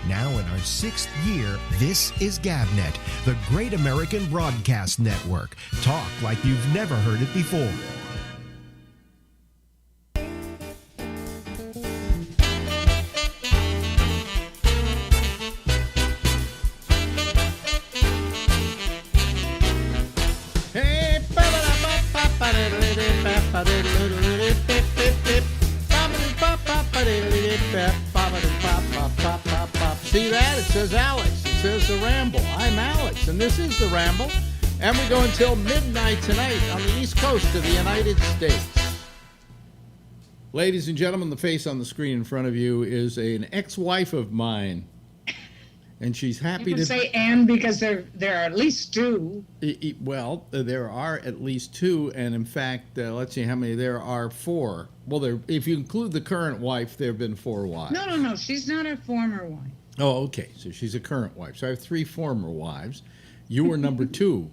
Now in our 6th year, this is GabNet, the Great American Broadcast Network. Talk like you've never heard it before. See that? It says Alex. It says the Ramble. I'm Alex, and this is the Ramble. And we go until midnight tonight on the East Coast of the United States. Ladies and gentlemen, the face on the screen in front of you is an ex-wife of mine. And she's happy you to say "and" because there are at least two. Well, there are at least two, and in fact, let's see how many. There are four. Well, if you include the current wife, there have been 4 wives. No. She's not a former wife. Oh, okay. So she's a current wife. So I have 3 former wives. You were number 2.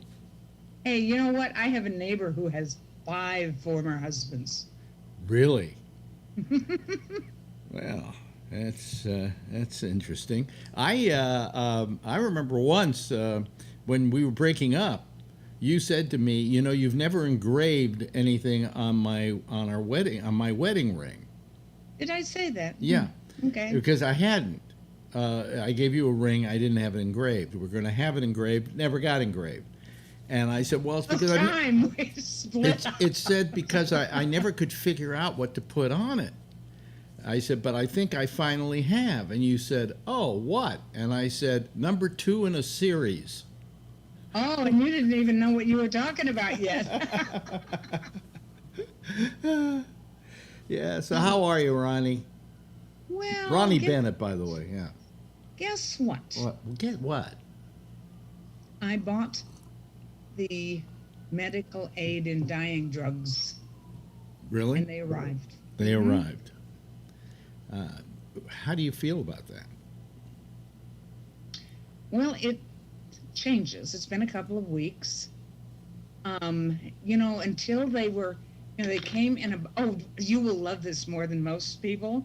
Hey, you know what? I have a neighbor who has 5 former husbands. Really? Well. That's interesting. I remember once when we were breaking up, you said to me, you know, you've never engraved anything on my wedding ring. Did I say that? Yeah. Okay. Because I hadn't. I gave you a ring. I didn't have it engraved. We're going to have it engraved. Never got engraved. And I said, well, it's because we split. It said because I never could figure out what to put on it. I said, but I think I finally have. And you said, oh, what? And I said, number 2 in a series. Oh, and you didn't even know what you were talking about yet. Yeah, so how are you, Ronnie? Well, Ronnie Bennett, by the way, yeah. Guess what? Get what? I bought the medical aid in dying drugs. Really? And they arrived. They arrived. How do you feel about that? Well, it changes. It's been a couple of weeks. You know, until they were, you know, they came in you will love this more than most people.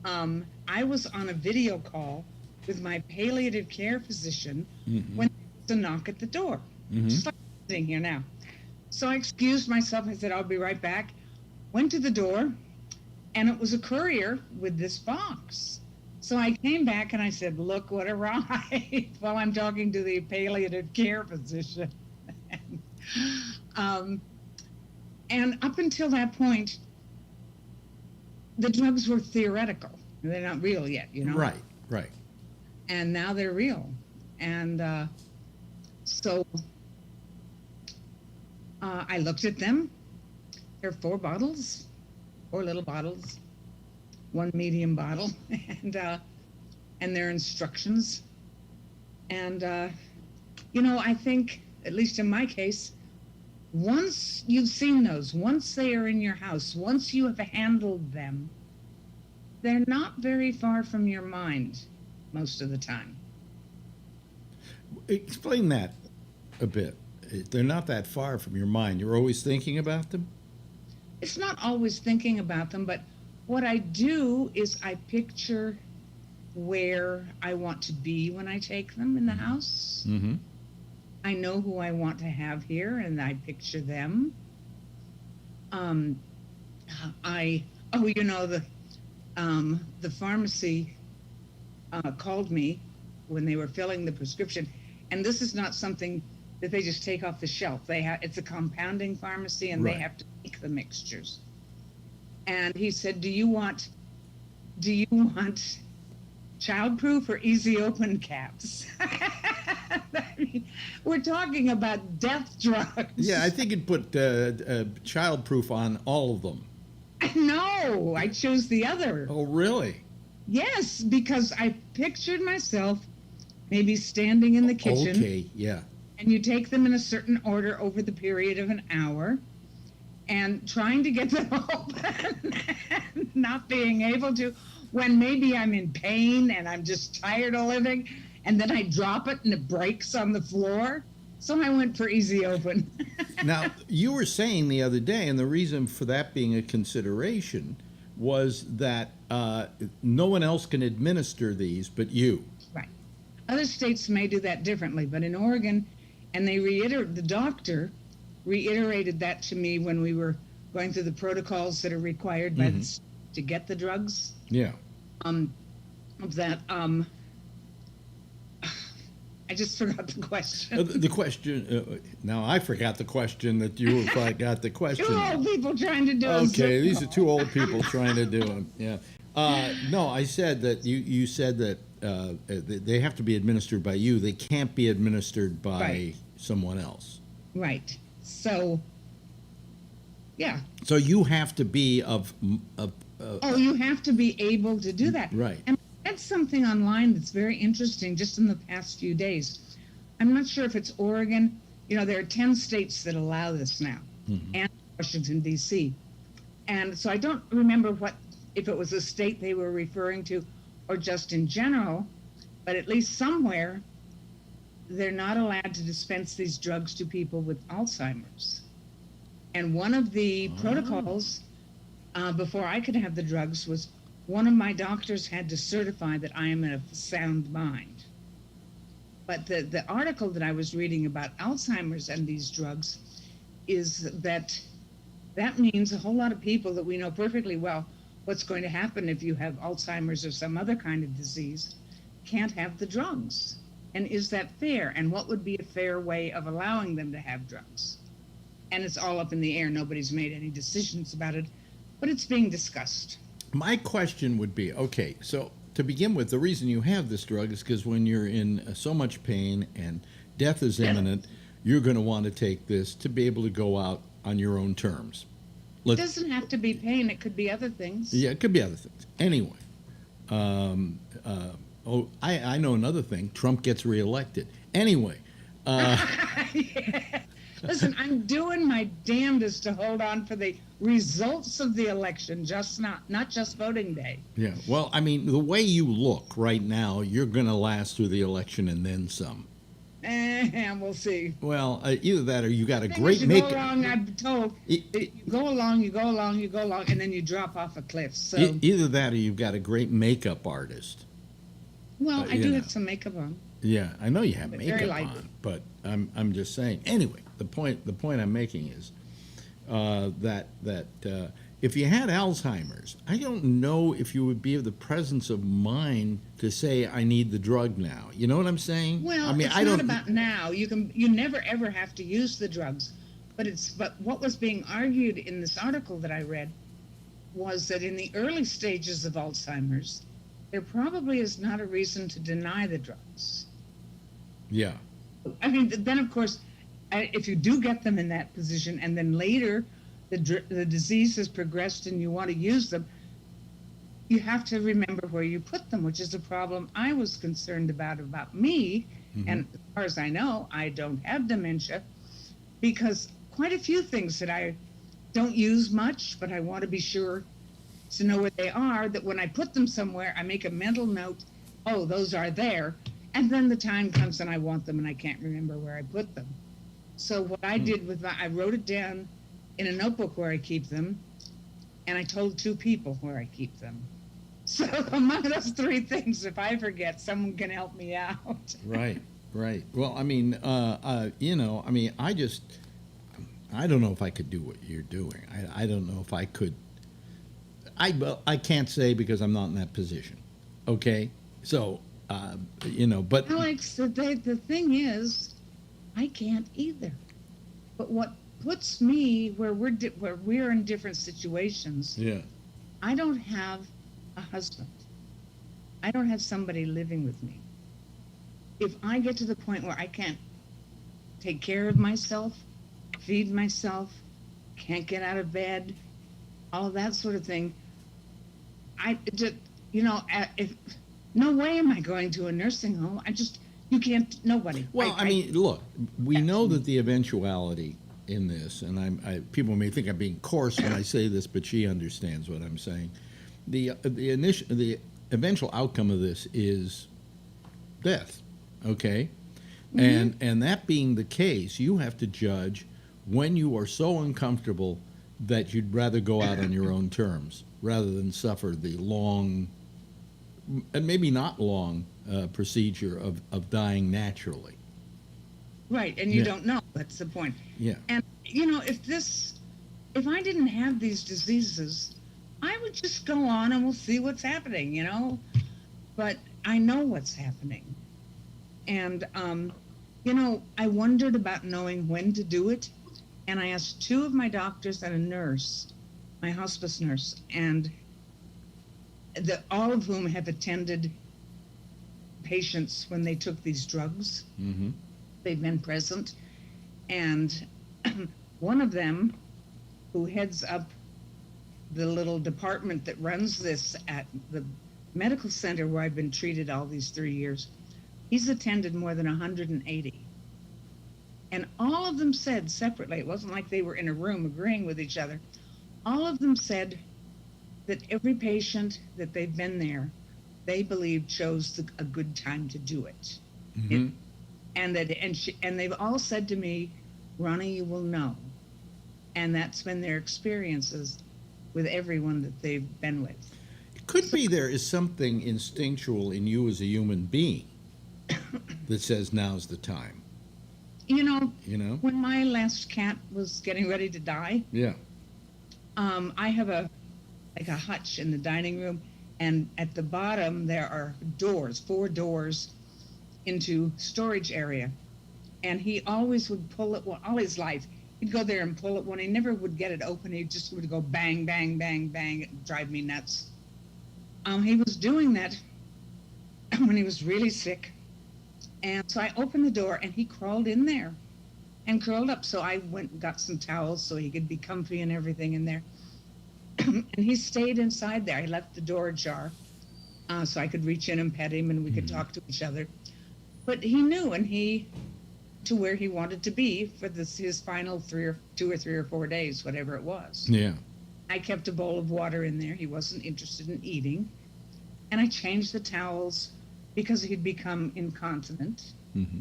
I was on a video call with my palliative care physician when there was a knock at the door. Just like I'm sitting here now. So I excused myself. I said, I'll be right back. Went to the door. And it was a courier with this box. So I came back and I said, look what arrived, while I'm talking to the palliative care physician. And up until that point, the drugs were theoretical. They're not real yet, you know? Right. And now they're real. And so I looked at them. There are 4 bottles. 4 little bottles, 1 medium bottle, and their instructions. And, you know, I think, at least in my case, once you've seen those, once they are in your house, once you have handled them, they're not very far from your mind most of the time. Explain that a bit. They're not that far from your mind. You're always thinking about them? It's not always thinking about them, but what I do is I picture where I want to be when I take them in the house. Mm-hmm. I know who I want to have here, and I picture them. The pharmacy called me when they were filling the prescription, and this is not something that they just take off the shelf. It's a compounding pharmacy, and They have to make the mixtures. And he said, do you want childproof or easy open caps? I mean, we're talking about death drugs. Yeah, I think you'd put childproof on all of them. No, I chose the other. Oh, really? Yes, because I pictured myself maybe standing in the kitchen. Okay, yeah. And you take them in a certain order over the period of an hour, and trying to get them open and not being able to, when maybe I'm in pain and I'm just tired of living, and then I drop it and it breaks on the floor. So I went for easy open. Now, you were saying the other day, and the reason for that being a consideration was that no one else can administer these but you. Right. Other states may do that differently, but in Oregon, and the doctor reiterated that to me when we were going through the protocols that are required by to get the drugs. Yeah. I just forgot the question. The question. Now I forgot the question that you got the question. Two old people trying to do it. Okay, these are two old people trying to do them. Yeah. No, I said that you said that they have to be administered by you. They can't be administered by someone else. Right. So, yeah. So you have to be you have to be able to do that. Right. And I read something online that's very interesting just in the past few days. I'm not sure if it's Oregon. There are 10 states that allow this now, and Washington, D.C. And so I don't remember if it was a state they were referring to or just in general, but at least somewhere they're not allowed to dispense these drugs to people with Alzheimer's. And one of the protocols before I could have the drugs was one of my doctors had to certify that I am in a sound mind. But the article that I was reading about Alzheimer's and these drugs is that means a whole lot of people that we know perfectly well what's going to happen if you have Alzheimer's or some other kind of disease can't have the drugs. And is that fair? And what would be a fair way of allowing them to have drugs? And it's all up in the air. Nobody's made any decisions about it, but it's being discussed. My question would be, okay, so to begin with, the reason you have this drug is because when you're in so much pain and death is imminent, you're going to want to take this to be able to go out on your own terms. It doesn't have to be pain. It could be other things. Yeah, it could be other things. Anyway, I know another thing. Trump gets reelected. Anyway. Yeah. Listen, I'm doing my damnedest to hold on for the results of the election, not just voting day. Yeah, well, I mean, the way you look right now, you're going to last through the election and then some. We'll see. Well, either that or you got a great makeup. Go along, I'm told. You go along, and then you drop off a cliff. So either that or you've got a great makeup artist. Well, I do have some makeup on. Yeah, I know you have makeup very lightly on, but I'm just saying. Anyway, the point I'm making is that if you had Alzheimer's, I don't know if you would be of the presence of mind to say I need the drug now. You know what I'm saying? Well, I mean, it's not about now. You never ever have to use the drugs, but what was being argued in this article that I read was that in the early stages of Alzheimer's, there probably is not a reason to deny the drugs. Yeah. I mean, then of course, if you do get them in that position, and then later the disease has progressed and you want to use them, you have to remember where you put them, which is a problem I was concerned about me. And as far as I know, I don't have dementia, because quite a few things that I don't use much, but I want to be sure to know where they are, that when I put them somewhere, I make a mental note, oh, those are there. And then the time comes and I want them and I can't remember where I put them. So what I did I wrote it down in a notebook where I keep them, and I told 2 people where I keep them. So among those 3 things, if I forget, someone can help me out. Right. Well, I mean, I don't know if I could do what you're doing. I don't know if I could. I can't say because I'm not in that position. Okay? So, but... Alex, the thing is, I can't either. But what puts me where we're in different situations, I don't have a husband. I don't have somebody living with me. If I get to the point where I can't take care of myself, feed myself, can't get out of bed, all that sort of thing, no way am I going to a nursing home. You can't, nobody. Well, I mean, look, we know that the eventuality in this, and people may think I'm being coarse when I say this, but she understands what I'm saying. The eventual outcome of this is death, okay? And that being the case, you have to judge when you are so uncomfortable that you'd rather go out on your own terms rather than suffer the long, and maybe not long, procedure of dying naturally. Right, and you Yeah. don't know. That's the point. Yeah. And if I didn't have these diseases, I would just go on and we'll see what's happening. But I know what's happening. And, I wondered about knowing when to do it. And I asked two of my doctors and a nurse, my hospice nurse, and all of whom have attended patients when they took these drugs. Mm-hmm. They've been present. And one of them, who heads up the little department that runs this at the medical center where I've been treated all these 3 years, he's attended more than 180. And all of them said separately, it wasn't like they were in a room agreeing with each other, all of them said that every patient that they've been there, they believe chose a good time to do it. Mm-hmm. And they've all said to me, Ronnie, you will know. And that's been their experiences with everyone that they've been with. It could be there is something instinctual in you as a human being that says now's the time. You know, When my last cat was getting ready to die, Yeah. I have a hutch in the dining room, and at the bottom there are doors, 4 doors into storage area. And he always would pull it, well, all his life. He'd go there and pull it. When he never would get it open, he just would go bang, bang, bang, bang. It would drive me nuts. He was doing that when he was really sick. And so I opened the door, and he crawled in there and curled up. So I went and got some towels so he could be comfy and everything in there. And he stayed inside there. I left the door ajar so I could reach in and pet him, and we could talk to each other. But he knew, and he to where he wanted to be for his final 2 or 3 or 4 days, whatever it was. Yeah. I kept a bowl of water in there. He wasn't interested in eating. And I changed the towels because he'd become incontinent. Mm-hmm.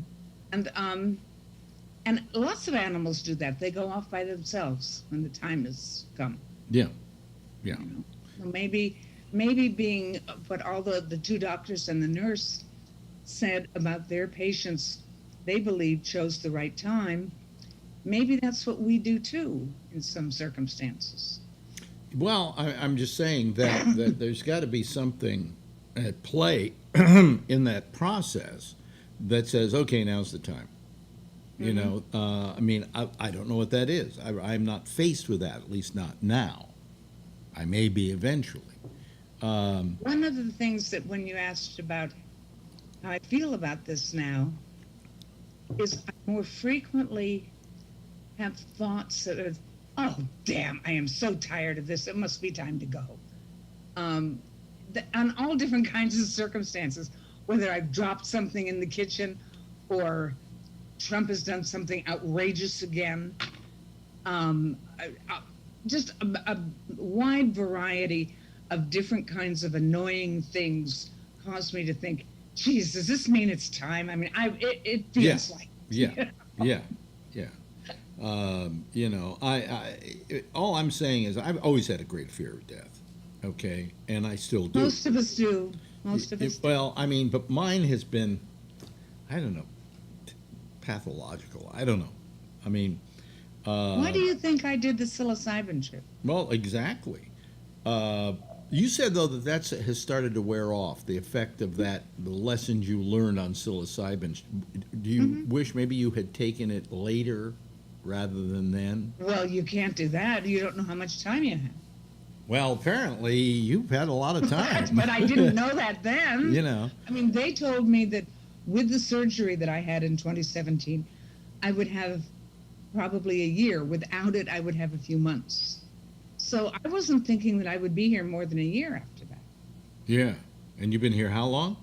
And lots of animals do that. They go off by themselves when the time has come. Yeah. Yeah. So maybe being what all the 2 doctors and the nurse said about their patients, they believe chose the right time. Maybe that's what we do too in some circumstances. Well, I'm just saying that there's got to be something at play in that process that says, okay, now's the time. Mm-hmm. I don't know what that is. I'm not faced with that, at least not now. I may be eventually. One of the things that when you asked about how I feel about this now is I more frequently have thoughts that are, oh, damn, I am so tired of this. It must be time to go. On all different kinds of circumstances, whether I've dropped something in the kitchen or Trump has done something outrageous again. Just a wide variety of different kinds of annoying things caused me to think, geez, does this mean it's time? I mean, it feels like. Yeah. Yeah. Yeah. All I'm saying is I've always had a great fear of death. Okay. And I still do. Most of us do. Most of us do. Well, but mine has been, I don't know, pathological. I don't know. Why do you think I did the psilocybin trip? Well, exactly. You said, though, that has started to wear off, the effect of that, the lessons you learned on psilocybin. Do you wish maybe you had taken it later rather than then? Well, you can't do that. You don't know how much time you have. Well, apparently you've had a lot of time. But I didn't know that then. I mean, they told me that with the surgery that I had in 2017, I would have probably a year. Without it, I would have a few months. So I wasn't thinking that I would be here more than a year after that. Yeah. And you've been here how long?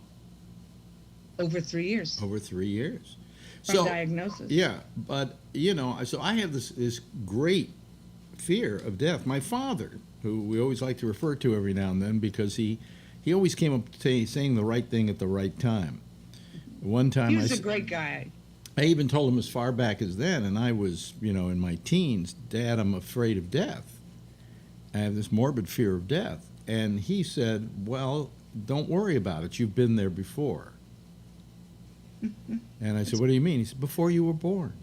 Over 3 years. Over 3 years. From diagnosis. Yeah. But, so I have this great fear of death. My father, who we always like to refer to every now and then because he always came up saying the right thing at the right time. One time he was a great guy. I even told him as far back as then, and I was, in my teens, Dad, I'm afraid of death. I have this morbid fear of death. And he said, well, don't worry about it. You've been there before. And I said, what do you mean? He said, before you were born.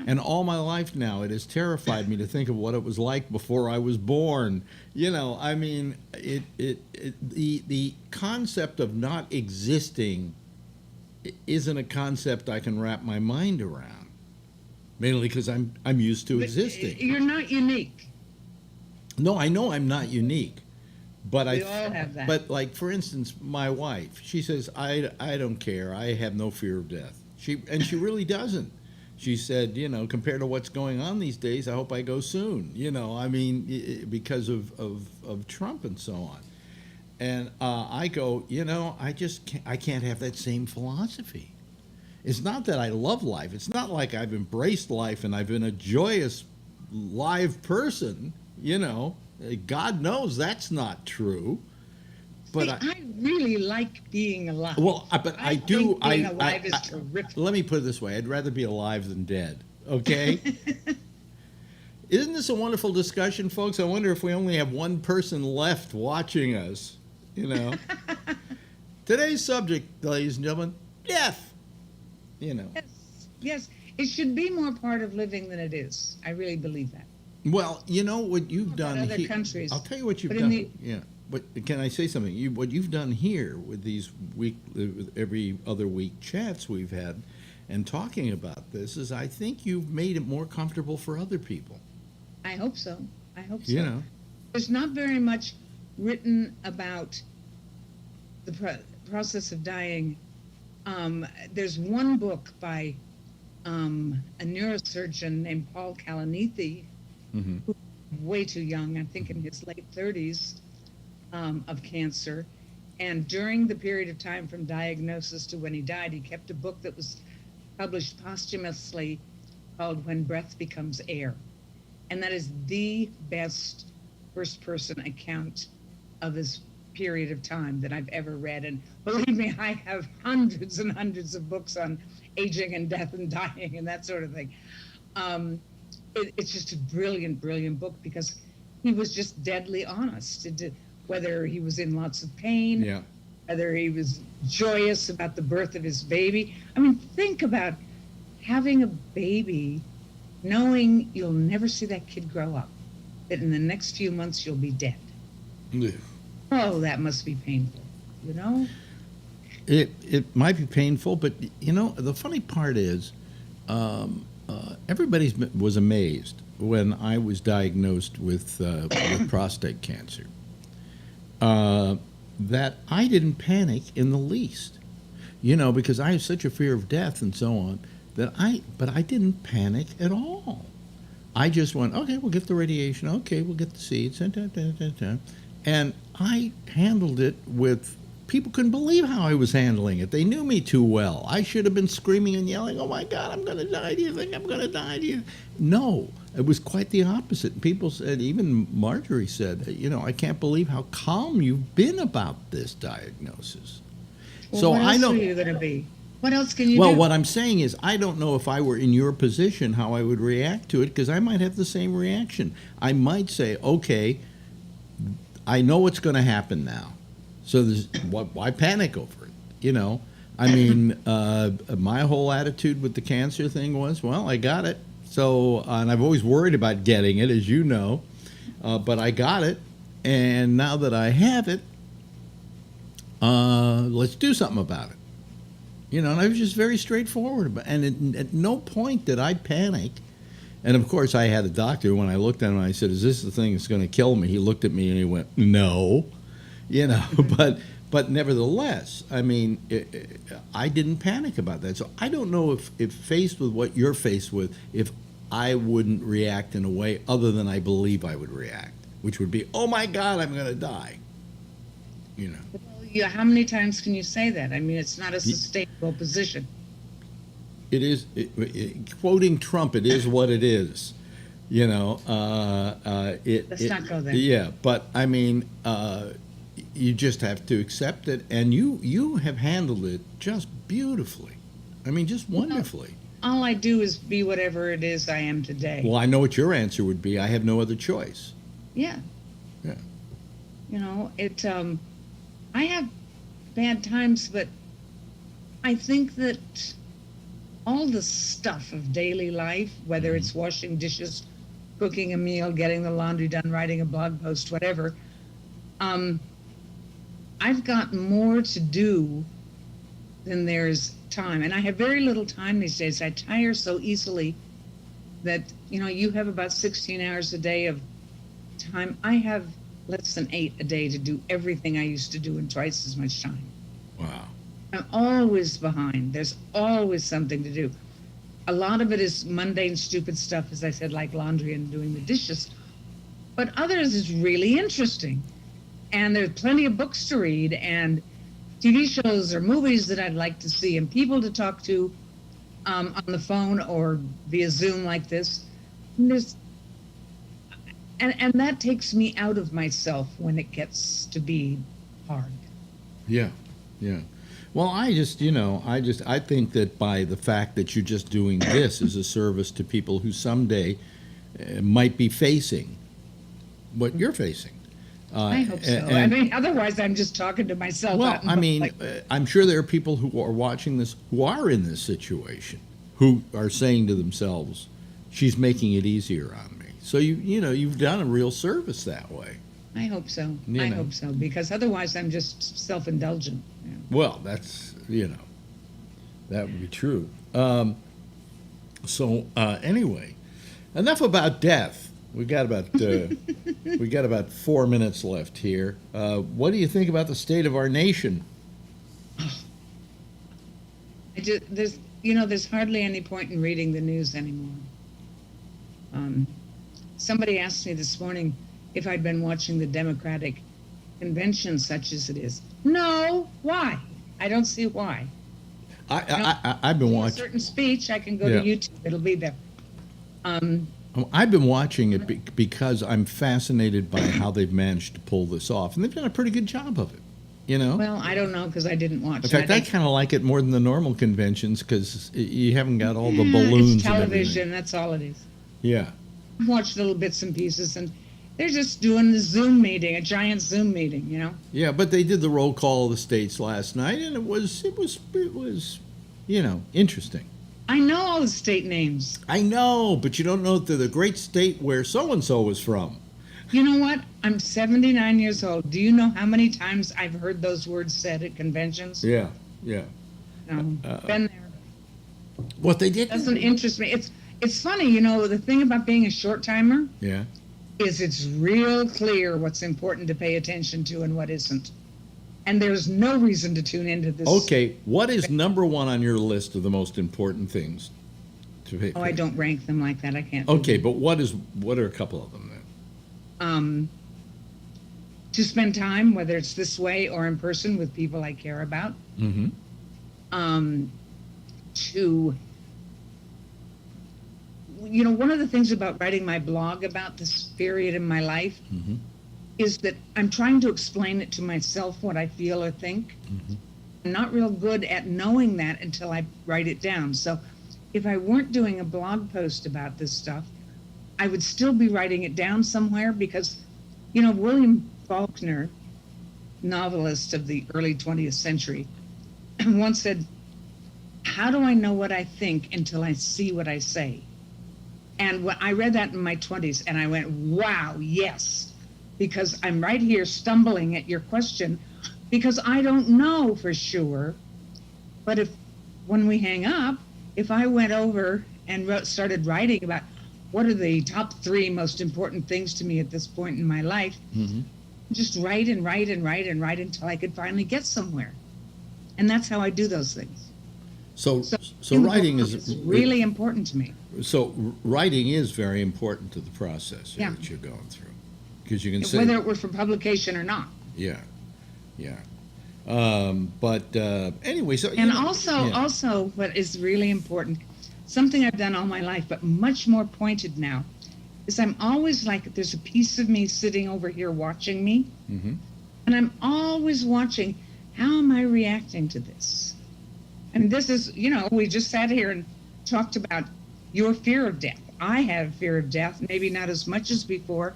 And all my life now, it has terrified me to think of what it was like before I was born. You know, I mean, the concept of not existing isn't a concept I can wrap my mind around. Mainly because I'm used to existing. You're not unique. No, I know I'm not unique. But We all have that. But like, for instance, my wife, she says, I don't care. I have no fear of death. She really doesn't. She said, you know, compared to what's going on these days, I hope I go soon. You know, I mean, because of Trump and so on. And I go, you know, I can't have that same philosophy. It's not that I love life. It's not like I've embraced life and I've been a joyous, live person. You know, God knows that's not true. But I really like being alive. Well, but I do. Think being alive is terrific. Let me put it this way: I'd rather be alive than dead. Okay. Isn't this a wonderful discussion, folks? I wonder if we only have one person left watching us. You know. Today's subject, ladies and gentlemen, death. You know. Yes, it should be more part of living than it is. I really believe that. Well, you know what you've done. Other countries. I'll tell you what you've done. Yeah. But can I say something? What you've done here with these every other week chats we've had and talking about this is, I think you've made it more comfortable for other people. I hope so. I hope so. You know. There's not very much written about the process of dying. There's one book by a neurosurgeon named Paul Kalanithi, Mm-hmm. who's way too young, I think in his late 30s, of cancer. And during the period of time from diagnosis to when he died, he kept a book that was published posthumously called When Breath Becomes Air. And that is the best first-person account of his period of time that I've ever read. And believe me, I have hundreds and hundreds of books on aging and death and dying and that sort of thing. It's just a brilliant, brilliant book because he was just deadly honest. Whether he was in lots of pain, Yeah. whether he was joyous about the birth of his baby. I mean, think about having a baby, knowing you'll never see that kid grow up, that in the next few months you'll be dead. Yeah. Oh, that must be painful, you know? It might be painful, but you know the funny part is, everybody was amazed when I was diagnosed with prostate cancer. That I didn't panic in the least, you know, because I have such a fear of death and so on. But I didn't panic at all. I just went, okay, we'll get the radiation. Okay, we'll get the seeds. And I handled it with. People couldn't believe how I was handling it. They knew me too well. I should have been screaming and yelling, oh my God, I'm going to die. Do you think I'm going to die? Do you? No, it was quite the opposite. People said, even Marjorie said, you know, I can't believe how calm you've been about this diagnosis. Well, so what else I don't. are you going to be? What else can you do? Well, what I'm saying is, I don't know if I were in your position how I would react to it, because I might have the same reaction. I might say, okay, I know what's going to happen now. So why panic over it? You know, I mean, my whole attitude with the cancer thing was, well, I got it. So, and I've always worried about getting it, as you know, but I got it. And now that I have it, let's do something about it. You know, and I was just very straightforward about it. And at no point did I panic. And of course, I had a doctor, when I looked at him, I said, is this the thing that's going to kill me? He looked at me and he went, no. You know, but nevertheless, I mean, I didn't panic about that. So I don't know if faced with what you're faced with, if I wouldn't react in a way other than I believe I would react, which would be, oh my God, I'm going to die. You know. Well, yeah, how many times can you say that? I mean, it's not a sustainable position. It is, quoting Trump, it is what it is. You know, Let's not go there. Yeah, but I mean, you just have to accept it, and you have handled it just beautifully. I mean, just wonderfully. All I do is be whatever it is I am today. Well, I know what your answer would be. I have no other choice. Yeah. I have bad times, but I think that all the stuff of daily life, whether it's washing dishes, cooking a meal, getting the laundry done, writing a blog post, whatever, um, I've got more to do than there's time. And I have very little time these days. I tire so easily that, you have about 16 hours a day of time. I have less than 8 a day to do everything I used to do in twice as much time. Wow. I'm always behind. There's always something to do. A lot of it is mundane, stupid stuff, as I said, like laundry and doing the dishes. But others is really interesting. And there's plenty of books to read and TV shows or movies that I'd like to see and people to talk to on the phone or via Zoom like this. And that takes me out of myself when it gets to be hard. Yeah, yeah. Well, I think that by the fact that you're just doing this is a service to people who someday might be facing what you're facing. I hope so. Otherwise I'm just talking to myself. Well, I'm sure there are people who are watching this who are in this situation, who are saying to themselves, she's making it easier on me. So you've done a real service that way. I hope so. I hope so, because otherwise I'm just self-indulgent. Yeah. Well, that's, that would be true. Anyway, enough about death. We got about 4 minutes left here. What do you think about the state of our nation? There's hardly any point in reading the news anymore. Somebody asked me this morning if I'd been watching the Democratic convention, such as it is. No, why? I don't see why. I've been watching a certain speech. I can go to YouTube. It'll be there. I've been watching it because I'm fascinated by how they've managed to pull this off, and they've done a pretty good job of it. Well, I don't know because I didn't watch. In fact, I kind of like it more than the normal conventions because you haven't got all the balloons. It's television. That's all it is. Yeah. I've watched little bits and pieces, and they're just doing the Zoom meeting, a giant Zoom meeting, Yeah, but they did the roll call of the states last night, and it was interesting. I know all the state names. I know, but you don't know that the great state where so-and-so was from. You know what? I'm 79 years old. Do you know how many times I've heard those words said at conventions? Yeah. Been there. What they did doesn't interest me. It's funny, the thing about being a short-timer is it's real clear what's important to pay attention to and what isn't. And there's no reason to tune into this. Okay, what is number one on your list of the most important things to pay? Oh, I don't rank them like that. I can't. Okay, but what are a couple of them then? To spend time, whether it's this way or in person, with people I care about. Mm-hmm. One of the things about writing my blog about this period in my life is that I'm trying to explain it to myself, what I feel or think. I'm not real good at knowing that until I write it down. So if I weren't doing a blog post about this stuff, I would still be writing it down somewhere because, William Faulkner, novelist of the early 20th century, once said, how do I know what I think until I see what I say? And when I read that in my 20s, and I went, wow, yes, because I'm right here stumbling at your question because I don't know for sure. But when we hang up, if I went over and started writing about what are the top 3 most important things to me at this point in my life, just write and write and write and write until I could finally get somewhere. And that's how I do those things. So writing is really important to me. So writing is very important to the process that you're going through, because you can say whether it were for publication or not. Yeah. But anyway, so also, what is really important, something I've done all my life, but much more pointed now, is I'm always like there's a piece of me sitting over here watching me, and I'm always watching how am I reacting to this. And this is, we just sat here and talked about your fear of death. I have fear of death, maybe not as much as before,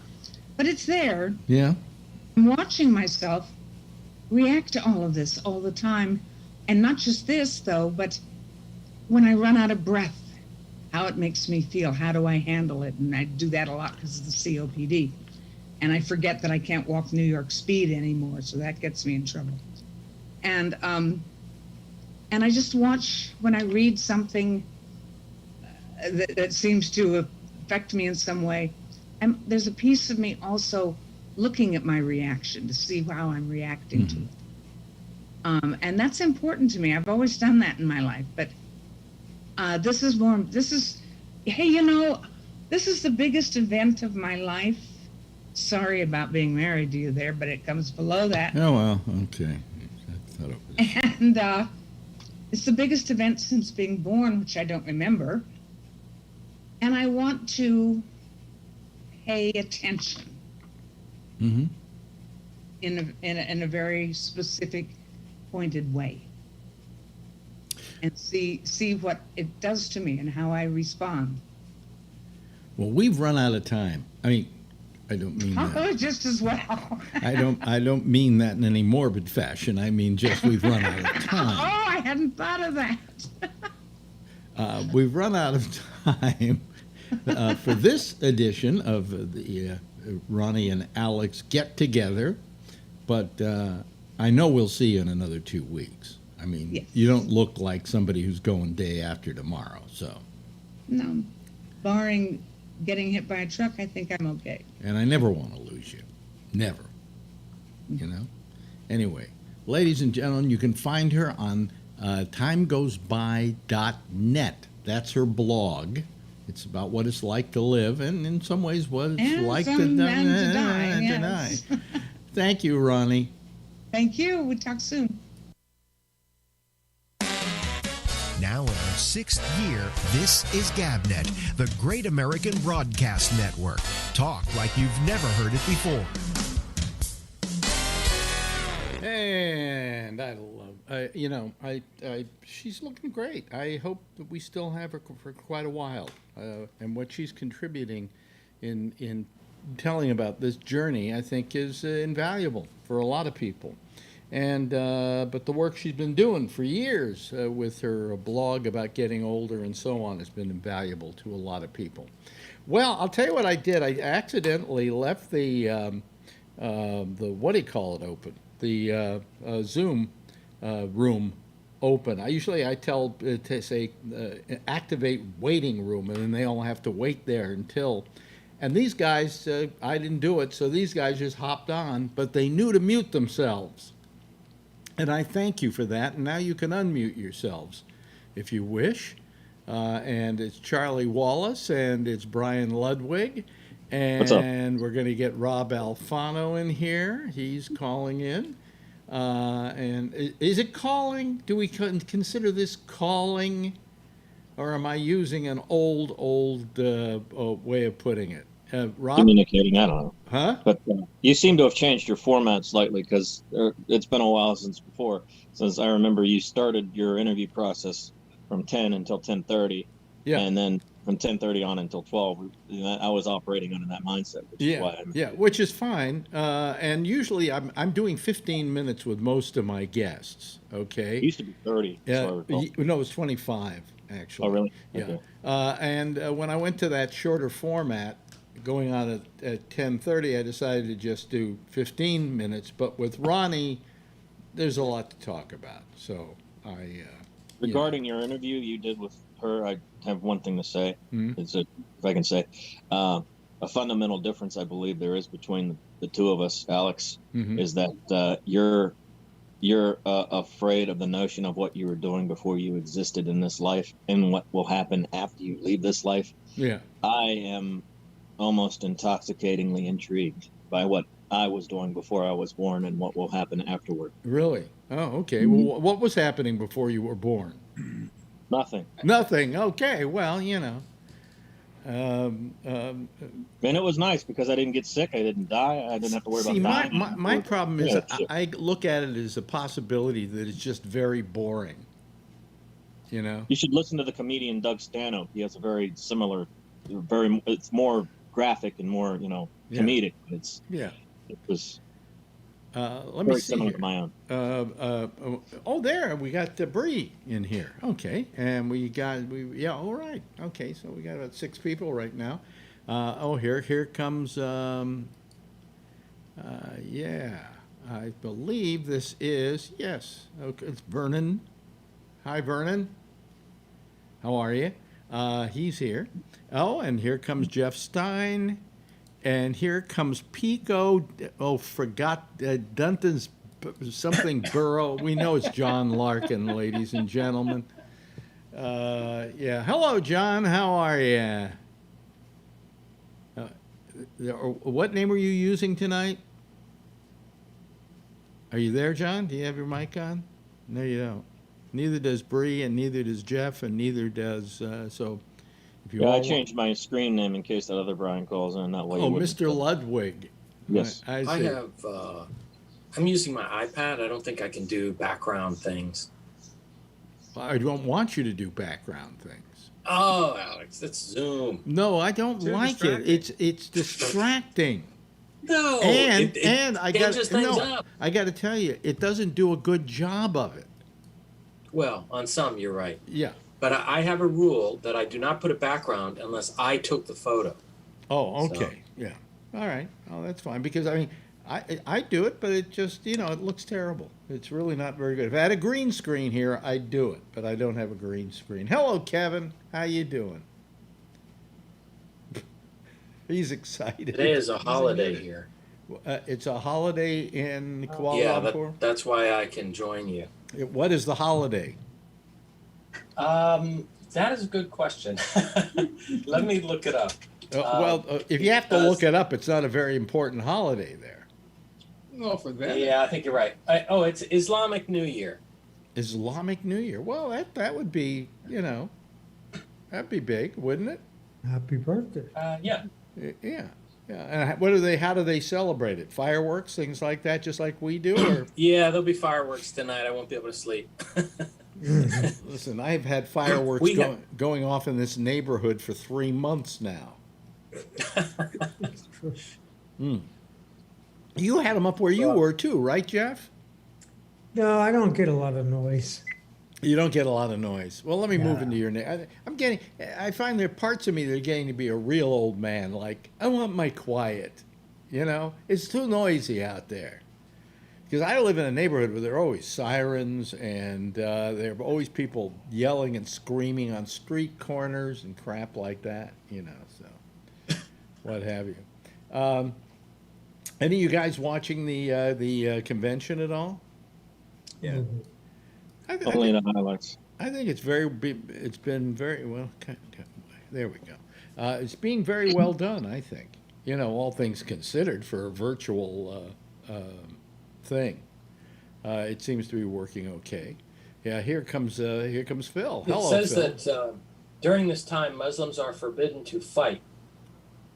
but it's there. Yeah. I'm watching myself react to all of this all the time. And not just this, though, but when I run out of breath, how it makes me feel. How do I handle it? And I do that a lot because of the COPD. And I forget that I can't walk New York speed anymore, so that gets me in trouble. And I just watch when I read something that seems to affect me in some way. And there's a piece of me also looking at my reaction to see how I'm reacting to it. And that's important to me. I've always done that in my life, but this is, hey, this is the biggest event of my life. Sorry about being married to you there, but it comes below that. Oh, well, okay. I thought it was... And it's the biggest event since being born, which I don't remember. And I want to pay attention in a very specific, pointed way, and see what it does to me and how I respond. Well, we've run out of time. I mean, I don't mean that. Just as well. I don't mean that in any morbid fashion. I mean just we've run out of time. Oh, I hadn't thought of that. We've run out of time for this edition of the Ronnie and Alex Get Together, but I know we'll see you in another 2 weeks. I mean, yes. You don't look like somebody who's going day after tomorrow, so. No, barring getting hit by a truck, I think I'm okay. And I never want to lose you. Never. Anyway, ladies and gentlemen, you can find her on timegoesby.net. That's her blog. It's about what it's like to live, and in some ways what it's like to die. Yes. Thank you, Ronnie. Thank you. We'll talk soon. Now in our 6th year, this is GabNet, the Great American Broadcast Network. Talk like you've never heard it before. And I love, she's looking great. I hope that we still have her for quite a while. And what she's contributing in telling about this journey, I think, is invaluable for a lot of people. And but the work she's been doing for years with her blog about getting older and so on has been invaluable to a lot of people. Well, I'll tell you what I did. I accidentally left the what do you call it open? The Zoom room open. I tell to say activate waiting room, and then they all have to wait there until. And these guys, I didn't do it, so these guys just hopped on, but they knew to mute themselves. And I thank you for that. And now you can unmute yourselves if you wish. And it's Charlie Wallace and it's Brian Ludwig. And we're going to get Rob Alfano in here. He's calling in. And is it calling? Do we consider this calling? Or am I using an old way of putting it? Rob? Communicating, I don't know. Huh? But you seem to have changed your format slightly because it's been a while since I remember you started your interview process from 10 until 10:30. Yeah. And then from 10:30 on until 12, I was operating under that mindset. Which is fine. And usually I'm doing 15 minutes with most of my guests, okay? It used to be 30. No, it was 25, actually. Oh, really? Yeah. Okay. And when I went to that shorter format, going on at 10:30, I decided to just do 15 minutes. But with Ronnie, there's a lot to talk about. So regarding your interview you did with her, I have one thing to say. If I can say, a fundamental difference I believe there is between the two of us, Alex, is that you're afraid of the notion of what you were doing before you existed in this life and what will happen after you leave this life. Yeah, I am almost intoxicatingly intrigued by what I was doing before I was born and what will happen afterward. Really? Oh, okay. Well, what was happening before you were born? Nothing. Nothing. Okay. Well, And it was nice because I didn't get sick. I didn't die. I didn't have to worry about dying. My problem is I look at it as a possibility that it's just very boring. You should listen to the comedian Doug Stanhope. He has a very similar, it's more graphic and more, comedic. It was Let me Very see similar here. to my own. There we got Bree in here. Okay, and all right. Okay, so we got about 6 people right now. Here comes. Yeah, I believe this is yes. Okay, it's Vernon. Hi, Vernon. How are you? He's here. Oh, and here comes Jeff Stein. And here comes Pico. Oh, forgot Dunton's something Burrow. We know it's John Larkin, ladies and gentlemen. Yeah. Hello, John. How are you? What name are you using tonight? Are you there, John? Do you have your mic on? No, you don't. Neither does Bree, and neither does Jeff, and neither does so. If you Yeah, all I changed my screen name in case that other Brian calls in. That way. Oh, you wouldn't- Mr. Ludwig. Yes. I I see. have, I'm using my iPad. I don't think I can do background things. I don't want you to do background things. Oh, Alex, that's Zoom. No, I don't Too like distracting. it. It's distracting. No, And I got changes things up. I got to tell you, it doesn't do a good job of it. Well, on some, you're right. Yeah. But I have a rule that I do not put a background unless I took the photo. Oh, okay. Yeah. All right. Oh, that's fine because I mean, I do it, but it just it looks terrible. It's really not very good. If I had a green screen here, I'd do it, but I don't have a green screen. Hello, Kevin. How you doing? He's excited. Today is a holiday here. It's a holiday in Kuala Yeah, Lumpur. that's why I can join you. What is the holiday? That is a good question. Let me look it up. If you have to look it up, it's not a very important holiday there. Well, for them. Yeah, I think you're right. It's Islamic New Year. Islamic New Year. Well, that would be, that'd be big, wouldn't it? Happy birthday. Yeah. Yeah. Yeah. And how do they celebrate it? Fireworks, things like that, just like we do? Or? Yeah, there'll be fireworks tonight. I won't be able to sleep. Listen, I've had fireworks going off in this neighborhood for 3 months now. You had them up where you were too, right, Jeff? No, I don't get a lot of noise. You don't get a lot of noise. Well, let me move into your name. I find there are parts of me that are getting to be a real old man. Like, I want my quiet. It's too noisy out there. Because I live in a neighborhood where there are always sirens and there are always people yelling and screaming on street corners and crap like that, so what have you. Any of you guys watching the convention at all? Yeah. Only the highlights. I think it's been very well. There we go. It's being very well done. I think all things considered for a virtual thing, it seems to be working okay. Yeah, here comes Phil. Hello, It says Phil. that during this time, Muslims are forbidden to fight.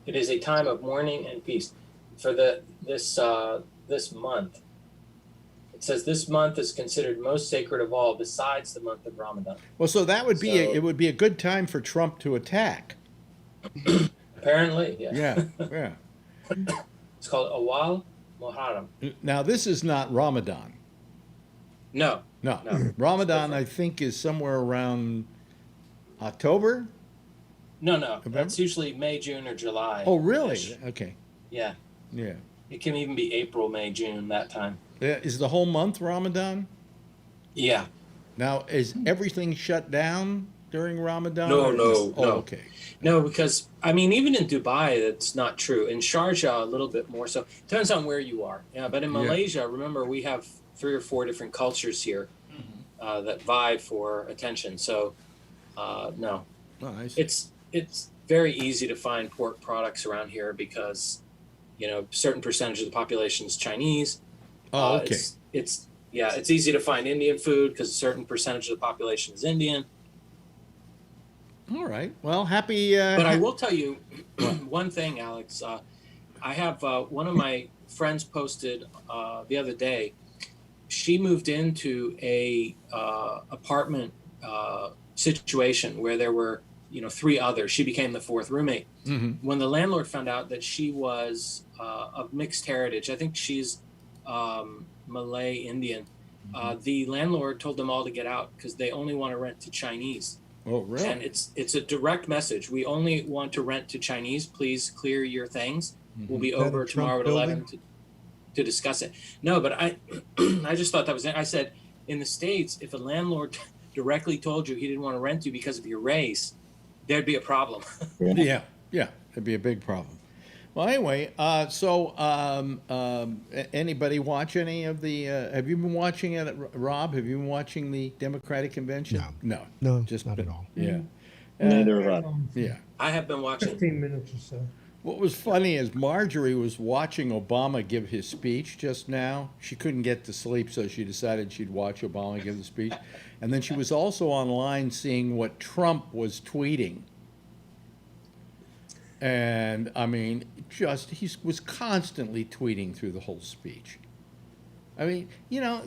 It is a time of mourning and peace. For this month, it says this month is considered most sacred of all, besides the month of Ramadan. Well, so that would be it would be a good time for Trump to attack. Apparently, yeah. Yeah. It's called Awal Muharram. Now this is not Ramadan. No. Ramadan, I think, is somewhere around October. No. November? That's usually May, June, or July. Oh, really? Okay. Yeah. Yeah. It can even be April, May, June, that time. Is the whole month Ramadan? Yeah. Now, is everything shut down during Ramadan? No, or no, just- no. Okay. No, because, even in Dubai, that's not true. In Sharjah, a little bit more so. Depends on where you are. Yeah, but in Malaysia, remember, we have 3 or 4 different cultures here that vie for attention. So, no. Oh, I see. It's very easy to find pork products around here because, certain percentage of the population is Chinese. Oh, okay. It's easy to find Indian food because a certain percentage of the population is Indian. All right. Well, happy. But I will tell you one thing, Alex. I have one of my friends posted the other day. She moved into a apartment situation where there were 3 others. She became the 4th roommate. Mm-hmm. When the landlord found out that she was of mixed heritage, I think she's Malay Indian. The landlord told them all to get out because they only want to rent to Chinese. Oh, really? And it's a direct message. We only want to rent to Chinese. Please clear your things. We'll be over tomorrow at 11 to discuss it. No, but I I just thought that was it. I said, in the States, if a landlord directly told you he didn't want to rent you because of your race, there'd be a problem. Yeah, it'd be a big problem. Well, anyway, anybody watch any of the? Have you been watching it, Rob? Have you been watching the Democratic convention? No, just not at all. Yeah, Neither have I. yeah. I have been watching. 15 minutes or so. What was funny is Marjorie was watching Obama give his speech just now. She couldn't get to sleep, so she decided she'd watch Obama give the speech. And then she was also online seeing what Trump was tweeting. And, I mean, he was constantly tweeting through the whole speech. I mean, you know,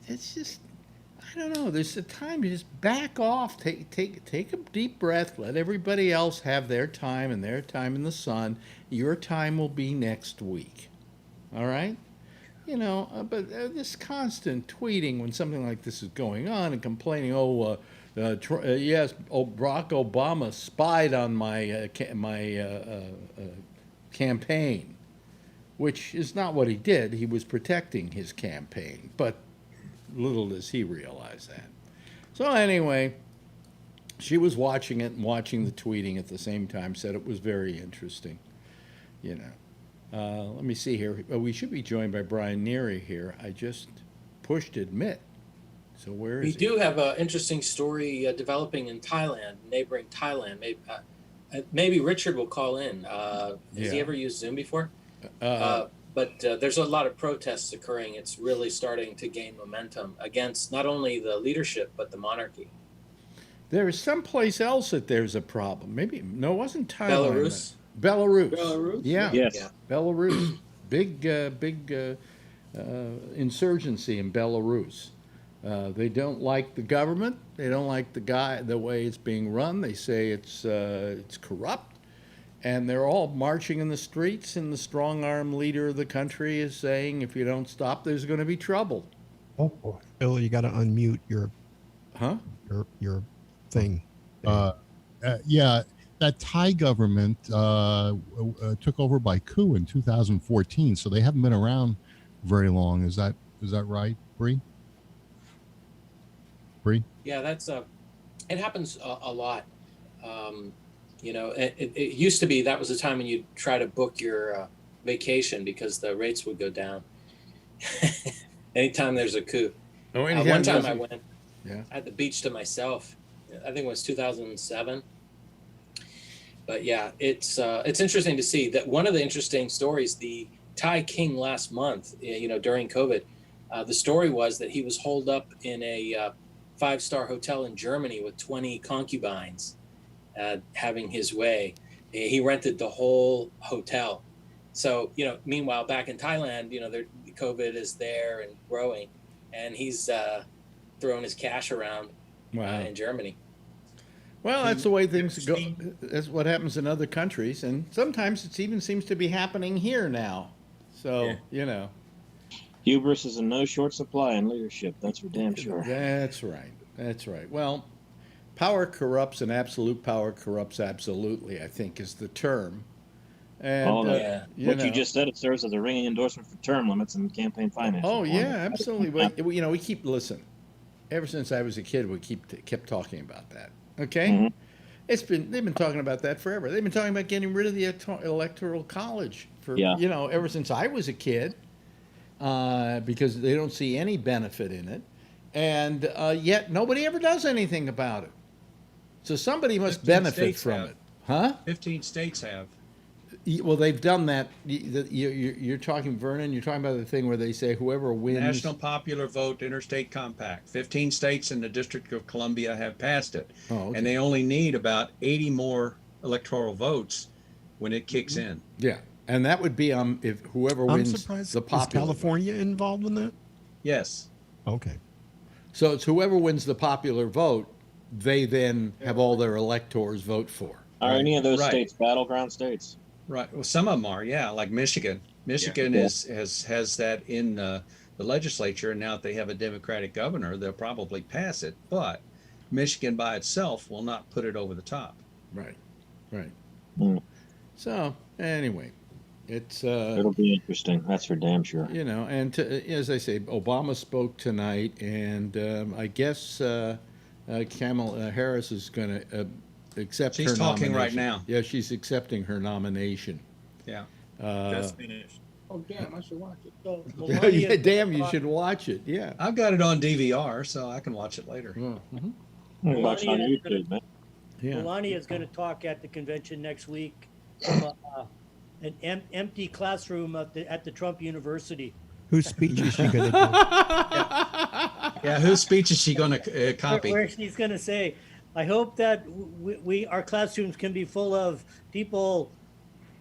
it's just, I don't know. There's a time to just back off, take a deep breath, let everybody else have their time and their time in the sun. Your time will be next week. All right? You know, but this constant tweeting when something like this is going on and complaining, yes, Barack Obama spied on my campaign, which is not what he did. He was protecting his campaign, but little does he realize that. So anyway, she was watching it and watching the tweeting at the same time, said it was very interesting, you know. Let me see here. We should be joined by Brian Neary here. I just pushed admit. So where is We do have an interesting story developing in Thailand, neighboring Thailand. Maybe Richard will call in. Has he ever used Zoom before? But there's a lot of protests occurring. It's really starting to gain momentum against not only the leadership, but the monarchy. There is someplace else that there's a problem. Maybe, no, it wasn't Thailand. Belarus? Belarus. Yeah. Yes. Yeah. Belarus. Big insurgency in Belarus. They don't like the government. They don't like the way it's being run. They say it's corrupt. And they're all marching in the streets, and the strong-arm leader of the country is saying, if you don't stop, there's going to be trouble. Oh, boy. Bill, you got to unmute your thing. Yeah, that Thai government took over by coup in 2014, so they haven't been around very long. Is that right, Bree? Yeah, that's it happens a lot. You know, it used to be that was the time when you'd try to book your vacation because the rates would go down. Anytime there's a coup. One time I went at the beach to myself. I think it was 2007. But yeah, it's interesting to see that one of the interesting stories, the Thai king last month, you know, during COVID, the story was that he was holed up in a 5-star hotel in Germany with 20 concubines. Having his way. He rented the whole hotel. So, you know, meanwhile, back in Thailand, you know, COVID is there and growing, and he's throwing his cash around in Germany. Well, that's the way things go. That's what happens in other countries, and sometimes it even seems to be happening here now. So, you know. Hubris is in no short supply in leadership. That's for damn sure. That's right. That's right. Well, power corrupts, and absolute power corrupts absolutely, I think, is the term. And what you just said, it serves as a ringing endorsement for term limits and campaign finance. Oh, yeah, absolutely. But, you know, we keep, listen, ever since I was a kid, we kept talking about that. Okay? Mm-hmm. They've been talking about that forever. They've been talking about getting rid of the electoral college for, you know, ever since I was a kid, because they don't see any benefit in it. And yet nobody ever does anything about it. So somebody must benefit from it. Huh? 15 states have. Well, they've done that. You're talking, Vernon, you're talking about the thing where they say whoever wins. National Popular Vote Interstate Compact. 15 states in the District of Columbia have passed it. Oh, okay. And they only need about 80 more electoral votes when it kicks in. Yeah. And that would be if whoever wins the popular. Is California involved in that? Yes. Okay. So it's whoever wins the popular vote, they then have all their electors vote for. Are any of those states battleground states? Right. Well, some of them are, like Michigan. Michigan has that in the legislature, and now that they have a Democratic governor, they'll probably pass it. But Michigan by itself will not put it over the top. Right, right. Mm. So anyway, it's it'll be interesting. That's for damn sure. You know, and as I say, Obama spoke tonight, and I guess Kamala Harris is going to accept her nomination. She's talking right now. Yeah, she's accepting her nomination. Yeah. Just finished. Oh, damn, I should watch it. So Yeah, Melania, damn, you should watch it. Yeah. I've got it on DVR, so I can watch it later. Mm-hmm. Watch it on Melania is YouTube, man. Yeah. Melania is going to talk at the convention next week from an empty classroom at the Trump University. Whose speech is she going to do? Yeah, whose speech is she going to copy? Where she's going to say, I hope that our classrooms can be full of people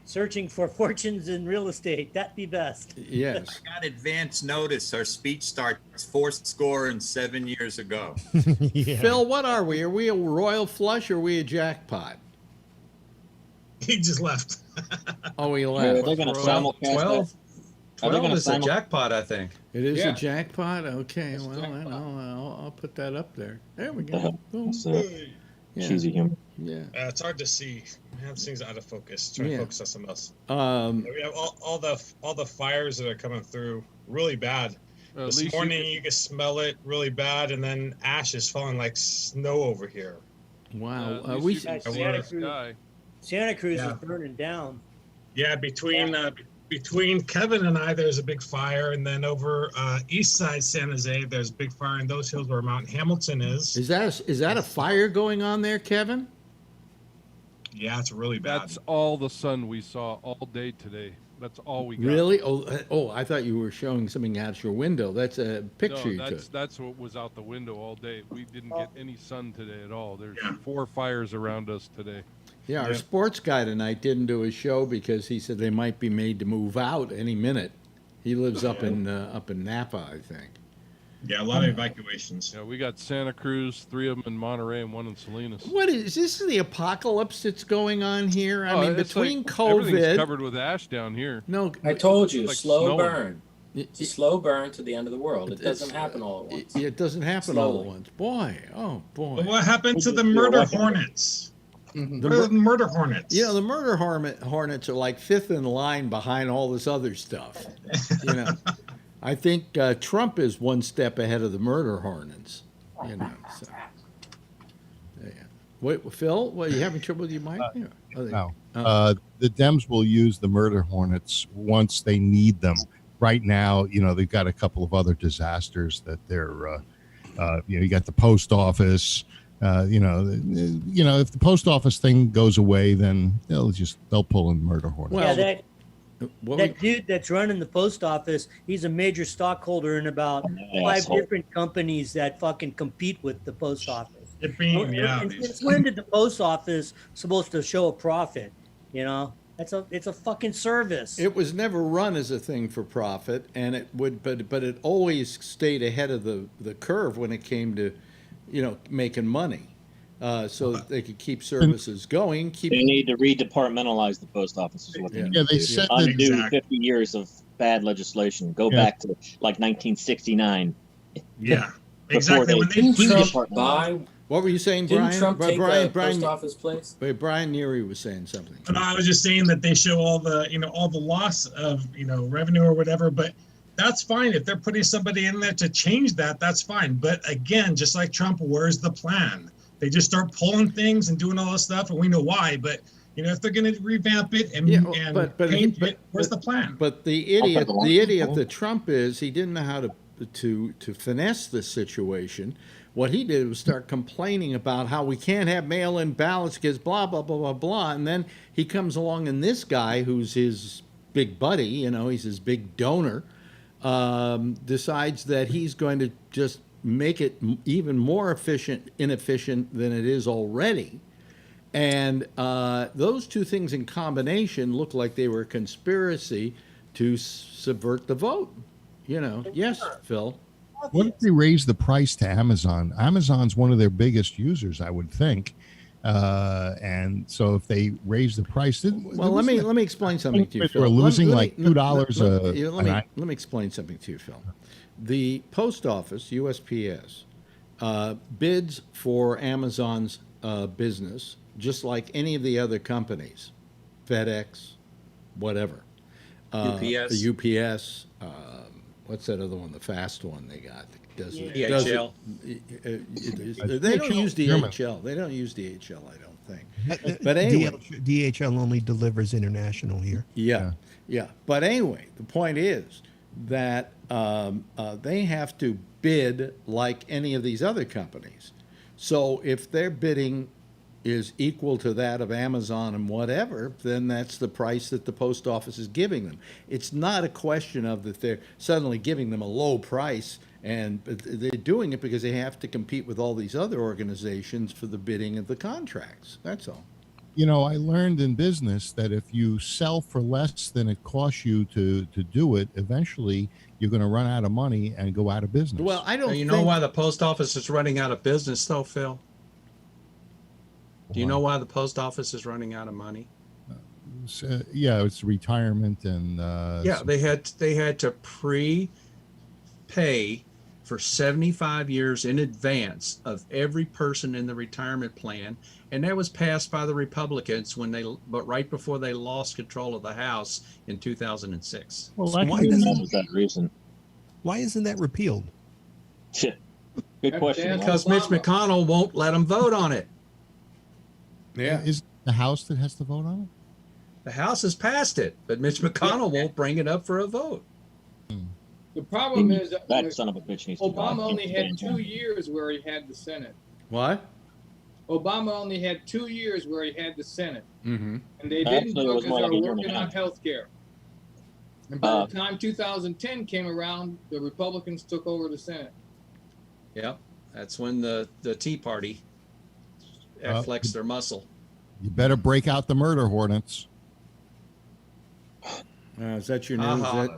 searching for fortunes in real estate. That'd be best. Yes. I got advance notice. Our speech starts 407 years ago. Yeah. Phil, what are we? Are we a royal flush or are we a jackpot? He just left. Oh, we Are left. they going to simulcast that? 12 Are they 12 gonna is a jackpot, I think. It is Yeah. a jackpot? Okay, It's a well, jackpot. I'll put that up there. There we go. Boom. That's Yeah. cheesy humor. Yeah. It's hard to see. I have things out of focus. Trying Yeah. to focus on something else. Um, We have all the fires that are coming through really bad. At This least morning you can smell it really bad, and then ash is falling like snow over here. wow. at least We you can see Santa the Cruz. sky. Santa Cruz Yeah. is burning down. Yeah, between Kevin and I, there's a big fire, and then over east side San Jose, there's a big fire in those hills where Mount Hamilton is. is that a fire going on there, Kevin? Yeah, it's really bad. That's all the sun we saw all day today. That's all we got. Really? Oh, I thought you were showing something out your window. That's a picture you No, took. that's what was out the window all day. We didn't get any sun today at all. There's Yeah. 4 fires around us today. Yeah, our Yeah. sports guy tonight didn't do his show because he said they might be made to move out any minute. He lives up in Napa, I think. Yeah, a lot of evacuations. Yeah, we got Santa Cruz, 3 of them in Monterey and 1 in Salinas. What is this? The apocalypse that's going on here? I Oh, mean, it's between like everything's COVID, covered with ash down here. no, I told you, Like slow snowing. burn. It's a slow burn to the end of the world. It doesn't happen all at once. It doesn't happen all at Slowly. once. Boy, oh boy. But what happened to the murder hornets? The Where are the murder hornets? You know, the murder hornets are like fifth in line behind all this other stuff. You know, I think Trump is one step ahead of the murder hornets. You know, so. Yeah. Wait, Phil, what, are you having trouble with your mic? Yeah. No. The Dems will use the murder hornets once they need them. Right now, you know, they've got a couple of other disasters that they're, you got the post office. You know, if the post office thing goes away, then they'll pull in murder hornets. Well, Yeah, what that dude that's running the post office, he's a major stockholder in about 5 Asshole. different companies that fucking compete with the post office. Yeah. And since when did the post office supposed to show a profit? You know, it's a fucking service. It was never run as a thing for profit, and it would, but it always stayed ahead of the curve when it came to, you know, making money, so that they could keep services going. They need to re-departmentalize the post office is what they need. Yeah, they to do. said that Undo Exactly. 50 years of bad legislation. Go Yeah. back to like 1969. Yeah, Before exactly. they- When they Didn't flew Trump buy? What were you saying, Didn't Brian? Trump take Brian, the post office place? Brian Neary was saying something. No, I was just saying that they show all the loss of, revenue or whatever, but that's fine. If they're putting somebody in there to change that, that's fine. But again, just like Trump, where's the plan? They just start pulling things and doing all this stuff, and we know why. But, if they're going to revamp it and change it, where's the plan? But the idiot that Trump is, he didn't know how to finesse the situation. What he did was start complaining about how we can't have mail-in ballots because blah, blah, blah, blah, blah. And then he comes along, and this guy, who's his big buddy, he's his big donor, decides that he's going to just make it even more inefficient than it is already. And those two things in combination look like they were a conspiracy to subvert the vote. Yes, Phil. What if they raise the price to Amazon? Amazon's one of their biggest users, I would think. And so if they raise the price, well, let me explain something to you, Phil. We're losing let me, like $2 let me explain something to you, Phil. The post office, USPS, bids for Amazon's business just like any of the other companies, FedEx, whatever. UPS. UPS. What's that other one? The fast one they got. DHL. They don't use DHL. They don't use DHL, I don't think. But anyway, DHL only delivers international here. Yeah. But anyway, the point is that they have to bid like any of these other companies. So if their bidding is equal to that of Amazon and whatever, then that's the price that the post office is giving them. It's not a question of that they're suddenly giving them a low price, and they're doing it because they have to compete with all these other organizations for the bidding of the contracts. That's all. You know, I learned in business that if you sell for less than it costs you to do it, eventually you're going to run out of money and go out of business. Well, I don't. You know why the post office is running out of business, though, Phil? Do you know why the post office is running out of money? Yeah, it's retirement and yeah, they had to prepay for 75 years in advance of every person in the retirement plan, and that was passed by the Republicans but right before they lost control of the House in 2006. Well, why isn't that reason? Why isn't that repealed? Good question. Because Mitch McConnell won't let them vote on it. Yeah. Is the House that has to vote on it? The House has passed it, but Mitch McConnell won't bring it up for a vote. The problem is that son of a bitch needs to Obama only had 2 years where he had the Senate. What? Obama only had 2 years where he had the Senate. Mm-hmm. And they didn't Actually, it do was it because more they like were a year and a working on half. health care. And by the time 2010 came around, the Republicans took over the Senate. Yep. That's when the Tea Party flexed their muscle. You better break out the murder hornets. Is that your new?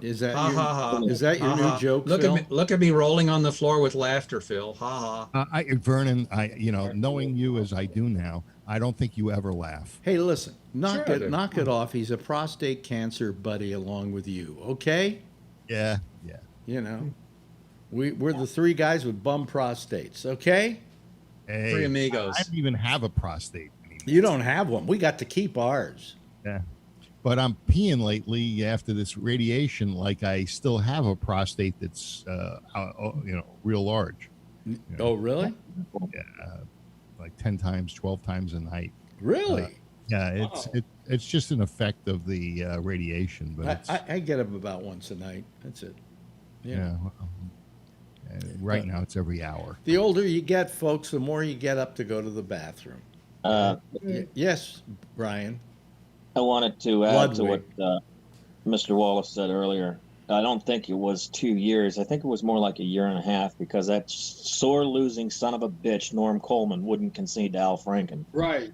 Is that your Ha-ha. new joke, Look Phil? look at me rolling on the floor with laughter, Phil. Ha ha. Vernon, knowing you as I do now, I don't think you ever laugh. Hey, listen, knock Sure I do. it off. He's a prostate cancer buddy along with you, okay? Yeah. You know, we're the three guys with bum prostates, okay? Hey, Three amigos. I don't even have a prostate anymore. You don't have one. We got to keep ours. Yeah. But I'm peeing lately after this radiation like I still have a prostate that's, real large. Oh, really? Yeah, like 10 times, 12 times a night. Really? Yeah, it's just an effect of the radiation. But I get them about once a night. That's it. Yeah. Right now, it's every hour. The older you get, folks, the more you get up to go to the bathroom. Yes, Brian. I wanted to add to what Mr. Wallace said earlier. I don't think it was 2 years. I think it was more like a year and a half because that sore losing son of a bitch, Norm Coleman, wouldn't concede to Al Franken. Right.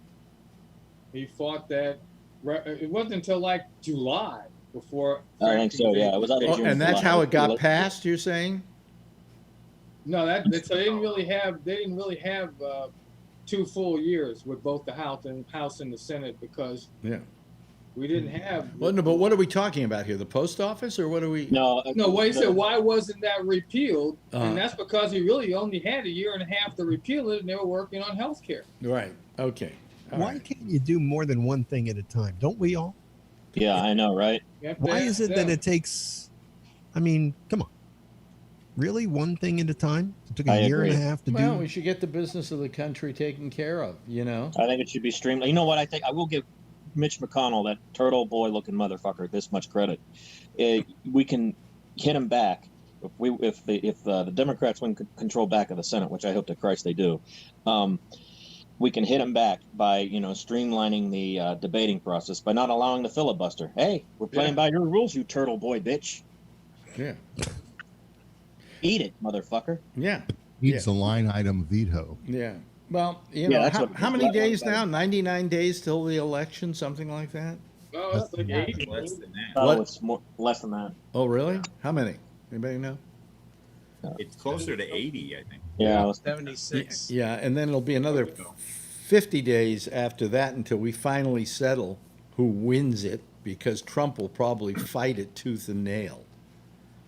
He fought that. It wasn't until like July before. I think so. Yeah, it was either June or And that's July. how it got passed. You're saying? No, so they didn't really have 2 full years with both the House and the Senate because we didn't have. Well, no, but what are we talking about here? The post office, or what are we? No. What he said? Why wasn't that repealed? And that's because he really only had a year and a half to repeal it, and they were working on health care. Right. Okay. Why can't you do more than one thing at a time? Don't we all? Yeah, I know, right? Why is it that it takes? I mean, come on. Really, one thing at a time? It took a year and a half to do. Well, we should get the business of the country taken care of. You know. I think it should be streamlined. You know what? I think I will give Mitch McConnell, that turtle boy looking motherfucker, this much credit. We can hit him back if the Democrats win control back of the Senate, which I hope to Christ they do. We can hit him back by streamlining the debating process by not allowing the filibuster. Hey, we're playing by your rules, you turtle boy bitch. Yeah. Eat it, motherfucker. Yeah. Needs a line item veto. Yeah. Well, how many days now? 99 days till the election, something like that? No, that's like 80. Less than that. Oh, it's less than that. Oh, really? How many? Anybody know? It's closer to 80, I think. Yeah, 76. Yeah, and then it'll be another 50 days after that until we finally settle who wins it, because Trump will probably fight it tooth and nail.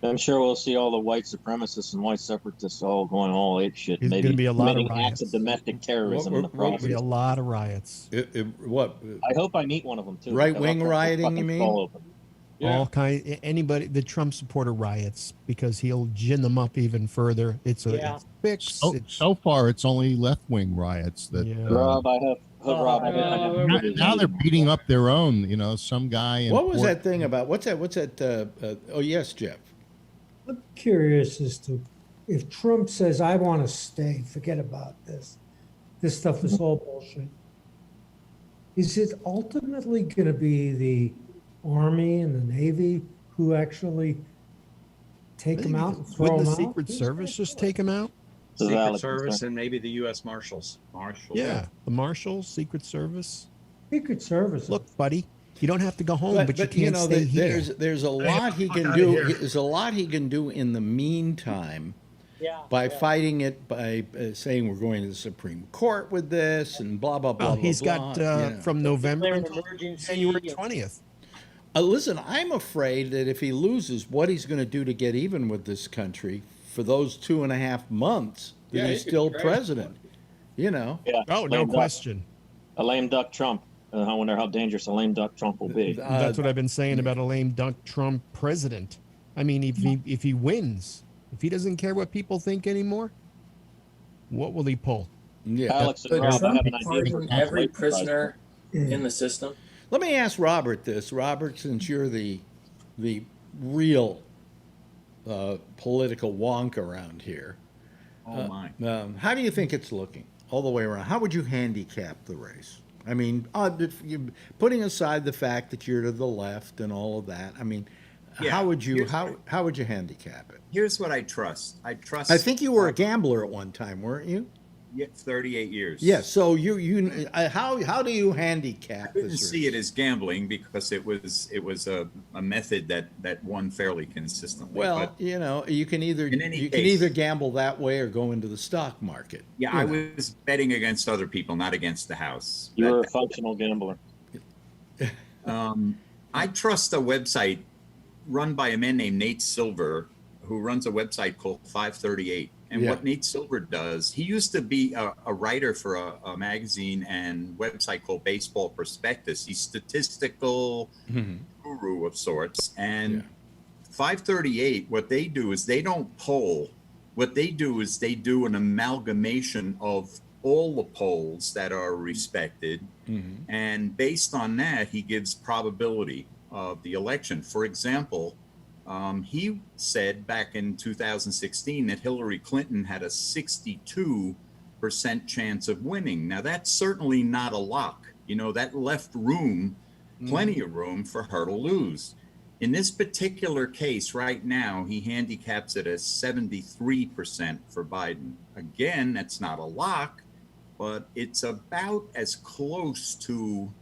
I'm sure we'll see all the white supremacists and white separatists all going all ape shit. There's Maybe going to be a lot of committing acts riots. of domestic terrorism in the There'll process. be a lot of riots. What? I hope I meet one of them too. Right-wing rioting, you mean? Yeah. All kind, anybody, the Trump supporter riots, because he'll gin them up even further. It's a fix. So far, it's only left-wing riots that. Rob, I have. Now they're beating up their own. You know, some guy. In What was that thing about? What's that? Oh yes, Jeff. I'm curious as to if Trump says, I want to stay, forget about this. This stuff is all bullshit. Is it ultimately going to be the Army and the Navy who actually take him out and throw Wouldn't him the out? Secret Service just take him out? Secret Service and maybe the U.S. Marshals. Yeah, the Marshals, Secret Service. Secret Service. Look, buddy, you don't have to go home, but you can't stay here. There's a lot he can do. There's a lot he can do in the meantime. By fighting it, by saying we're going to the Supreme Court with this and blah blah blah. Well, he's blah, got from November Declare an until emergency. January 20th. Listen, I'm afraid that if he loses, what he's going to do to get even with this country for those 2.5 months that Yeah, he's he could still crash. president. You know. Yeah. Oh, no Lame duck. question. A lame duck Trump. I wonder how dangerous a lame duck Trump will be. That's what I've been saying about a lame duck Trump president. I mean, if he wins, if he doesn't care what people think anymore, what will he pull? Yeah, Alex and Rob, I have an idea for Every prisoner in the system. Let me ask Robert this. Robert, since you're the real political wonk around here, Oh my. how do you think it's looking all the way around? How would you handicap the race? I mean, putting aside the fact that you're to the left and all of that, I mean, Yeah, how would you here's- how would you handicap it? Here's what I trust. I trust. I think you were a gambler at one time, weren't you? 38 years. Yeah. So how do you handicap I didn't this see it as gambling because it was a method that won fairly consistently. Well, but you know, you can either in any you can case- either gamble that way or go into the stock market. yeah, You I know. was betting against other people, not against the house. You were a functional gambler. I trust a website run by a man named Nate Silver, who runs a website called 538. And Yeah. what Nate Silver does, he used to be a writer for a magazine and website called Baseball Prospectus. He's statistical guru of sorts. And 538, what they do is they don't poll. What they do is they do an amalgamation of all the polls that are respected. And based on that, he gives probability of the election. For example, he said back in 2016 that Hillary Clinton had a 62% chance of winning. Now, that's certainly not a lock. You know, that left room, plenty of room for her to lose. In this particular case right now, he handicaps it as 73% for Biden. Again, that's not a lock, but it's about as close to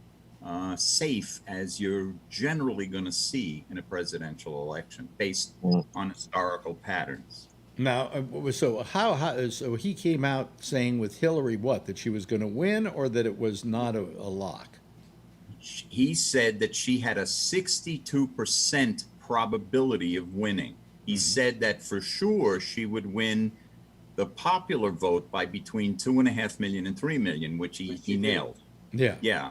safe as you're generally going to see in a presidential election based on historical patterns. Now, so he came out saying with Hillary what, that she was going to win or that it was not a lock? He said that she had a 62% probability of winning. He said that for sure she would win the popular vote by between 2.5 million and 3 million, which he nailed. Yeah. Yeah.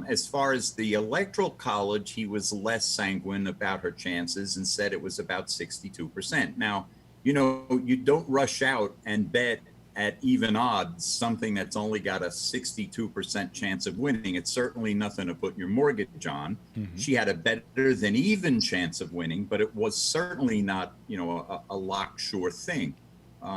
As far as the Electoral College, he was less sanguine about her chances and said it was about 62%. Now, you know, you don't rush out and bet at even odds something that's only got a 62% chance of winning. It's certainly nothing to put your mortgage on. She had a better than even chance of winning, but it was certainly not, you know, a lock sure thing.